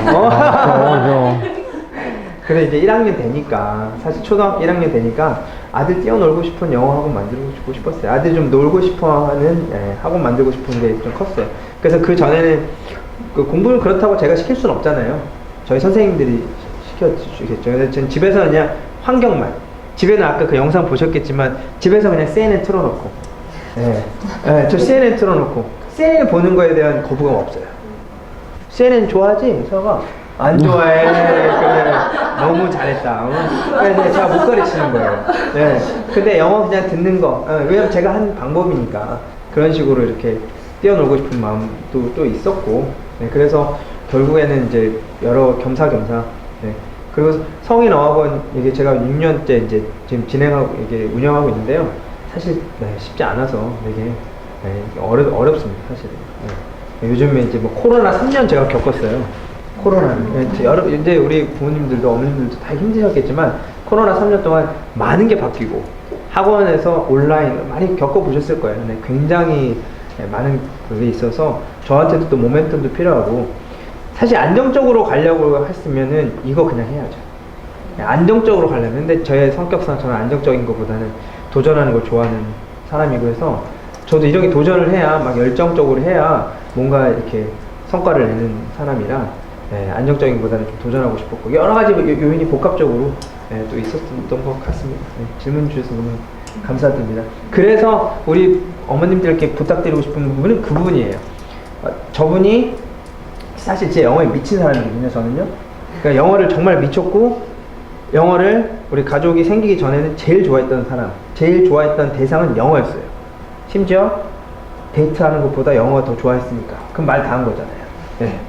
그래 이제 1학년 되니까, 사실 초등학교 1학년 되니까 아들 뛰어놀고 싶은 영어 학원 만들고 싶었어요. 아들 좀 놀고 싶어하는 학원 만들고 싶은 게 좀 컸어요. 그래서 그 전에는 그 공부를 그렇다고 제가 시킬 수는 없잖아요. 저희 선생님들이 시켜주겠죠. 그래서 전 집에서 그냥 환경만, 집에는 아까 그 영상 보셨겠지만 집에서 그냥 CNN 틀어놓고, 저 CNN 틀어놓고 CNN 보는 거에 대한 거부감 없어요. CNN 좋아하지? 서가 안 좋아해. 그래, 너무 잘했다. 그래서 제가 못 가르치는 거예요. 네. 근데 영어 그냥 듣는 거, 왜냐면 제가 한 방법이니까 그런 식으로 이렇게 뛰어놀고 싶은 마음도 또 있었고, 네, 그래서 결국에는 이제 여러 겸사겸사. 네. 그리고 성인 어학원 이게 제가 6년째 이제 지금 진행하고 이게 운영하고 있는데요. 사실 네, 쉽지 않아서 되게 네, 어렵습니다, 사실은. 네. 요즘에 이제 뭐 코로나 3년 제가 겪었어요. 코로나는. 네, 이제 우리 부모님들도 어머님들도 다 힘드셨겠지만 코로나 3년 동안 많은 게 바뀌고 학원에서 온라인 많이 겪어보셨을 거예요. 네, 굉장히 많은 그게 있어서 저한테도 또 모멘텀도 필요하고 사실 안정적으로 가려고 했으면은 이거 그냥 해야죠. 안정적으로 가려면 근데 저의 성격상 저는 안정적인 것보다는 도전하는 걸 좋아하는 사람이고 해서 저도 이런 게 도전을 해야 막 열정적으로 해야 뭔가 이렇게 성과를 내는 사람이라 안정적인 것보다는 좀 도전하고 싶었고 여러 가지 요인이 복합적으로 또 있었던 것 같습니다. 질문 주셔서 너무 감사드립니다. 그래서 우리 어머님들께 부탁드리고 싶은 부분은 그 부분이에요. 저분이 사실 제 영어에 미친 사람이거든요, 저는요. 그러니까 영어를 정말 미쳤고 영어를 우리 가족이 생기기 전에는 제일 좋아했던 사람, 제일 좋아했던 대상은 영어였어요. 심지어 데이트하는 것보다 영어가 더 좋아했으니까. 그럼 말 다 한 거잖아요. 네.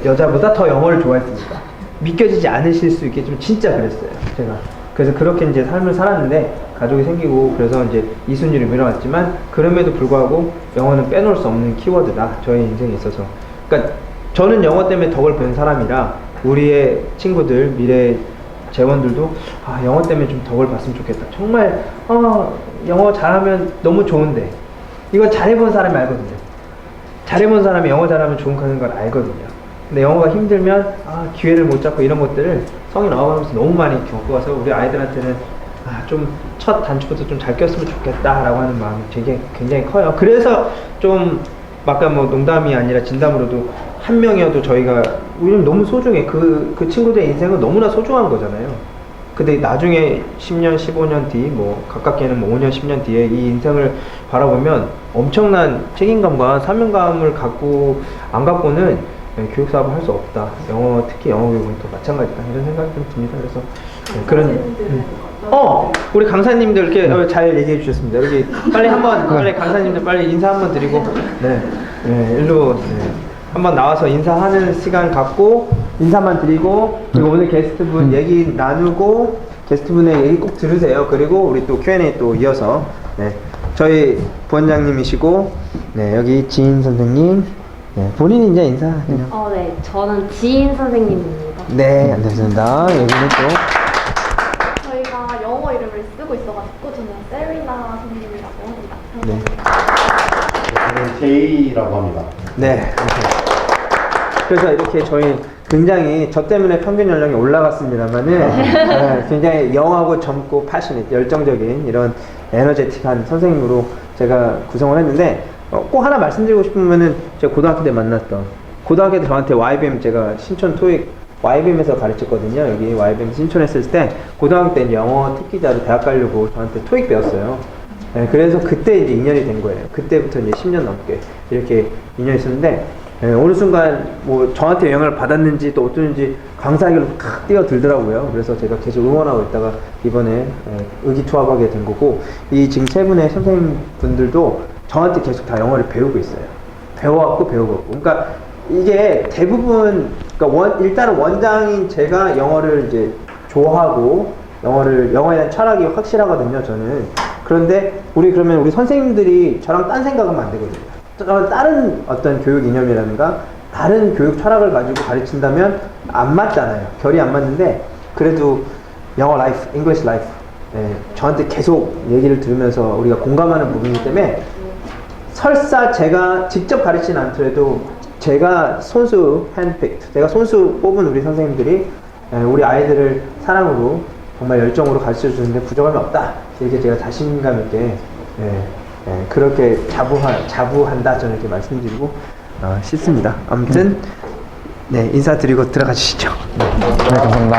여자보다 더 영어를 좋아했으니까. 믿겨지지 않으실 수 있겠지만 진짜 그랬어요, 제가. 그래서 그렇게 이제 삶을 살았는데 가족이 생기고 그래서 이제 이 순위를 밀어왔지만 그럼에도 불구하고 영어는 빼놓을 수 없는 키워드다, 저의 인생에 있어서. 그러니까 저는 영어 때문에 덕을 본 사람이라 우리의 친구들, 미래 재원들도 영어 때문에 좀 덕을 봤으면 좋겠다. 정말 영어 잘하면 너무 좋은데 이건 잘해본 사람이 알거든요. 잘해본 사람이 영어 잘하면 좋은 걸 알거든요. 근데 영어가 힘들면 기회를 못 잡고 이런 것들을 성인 어학원하면서 너무 많이 겪어서 우리 아이들한테는 좀 첫 단추부터 좀 잘 꼈으면 좋겠다라고 하는 마음이 되게 굉장히 커요. 그래서 좀 아까 뭐 농담이 아니라 진담으로도 한 명이어도 저희가 우리는 너무 소중해. 그 친구들의 인생은 너무나 소중한 거잖아요. 근데 나중에 10년, 15년 뒤, 뭐 가깝게는 뭐 5년, 10년 뒤에 이 인생을 바라보면 엄청난 책임감과 사명감을 갖고 안 갖고는 교육 사업을 할 수 없다. 영어, 특히 영어 교육은 또 마찬가지다. 이런 생각이 좀 듭니다. 그래서 우리 강사님들 이렇게 잘 얘기해 주셨습니다. 여기 빨리 빨리 강사님들 빨리 인사 한번 드리고 일로 한번 나와서 인사하는 시간 갖고 인사만 드리고 그리고 오늘 게스트분 얘기 나누고 게스트분의 얘기 꼭 들으세요. 그리고 우리 또 Q&A 또 이어서 저희 부원장님이시고 여기 지인 선생님 본인이 이제 인사해요. 네, 저는 지인 선생님입니다. 네, 안녕하십니까. 여기는 또 저희가 영어 이름을 쓰고 있어가지고 저는 세리나 선생님이라고 합니다. 네. 저는 제이라고 합니다. 네. 그래서 이렇게 저희 굉장히 저 때문에 평균 연령이 올라갔습니다만은 굉장히 영하고 젊고 패셔닛, 열정적인 이런 에너제틱한 선생님으로 제가 구성을 했는데 꼭 하나 말씀드리고 싶으면은 제가 고등학교 때 만났던 고등학교 때 저한테 YBM 제가 신촌 토익 YBM에서 가르쳤거든요. 여기 YBM 신촌했을 때 고등학교 때 영어 특기자로 대학 가려고 저한테 토익 배웠어요. 그래서 그때 이제 인연이 된 거예요. 그때부터 이제 10년 넘게 이렇게 인연이 있었는데 어느 순간 뭐 저한테 영향을 받았는지 또 어쩌는지 강사에게로 칵 뛰어들더라고요. 그래서 제가 계속 응원하고 있다가 이번에 의기투합하게 된 거고 이 지금 세 분의 선생님분들도 저한테 계속 다 영어를 배우고 있어요. 배워갖고 배우고. 그러니까 이게 대부분 그러니까 일단은 원장인 제가 영어를 이제 좋아하고 영어에 대한 철학이 확실하거든요. 저는. 그런데 그러면 우리 선생님들이 저랑 딴 생각하면 안 되거든요. 다른 어떤 교육 이념이라든가 다른 교육 철학을 가지고 가르친다면 안 맞잖아요. 결이 안 맞는데 그래도 영어 라이프, 잉글리시 라이프 저한테 계속 얘기를 들으면서 우리가 공감하는 부분이기 때문에 설사 제가 직접 가르치진 않더라도 제가 손수 제가 손수 뽑은 우리 선생님들이 우리 아이들을 사랑으로 정말 열정으로 가르쳐 주는데 부족함이 없다. 이렇게 제가 자신감 있게 그렇게 자부한다 저는 이렇게 말씀드리고 싶습니다. 아무튼 인사드리고 들어가 주시죠. 네, 감사합니다.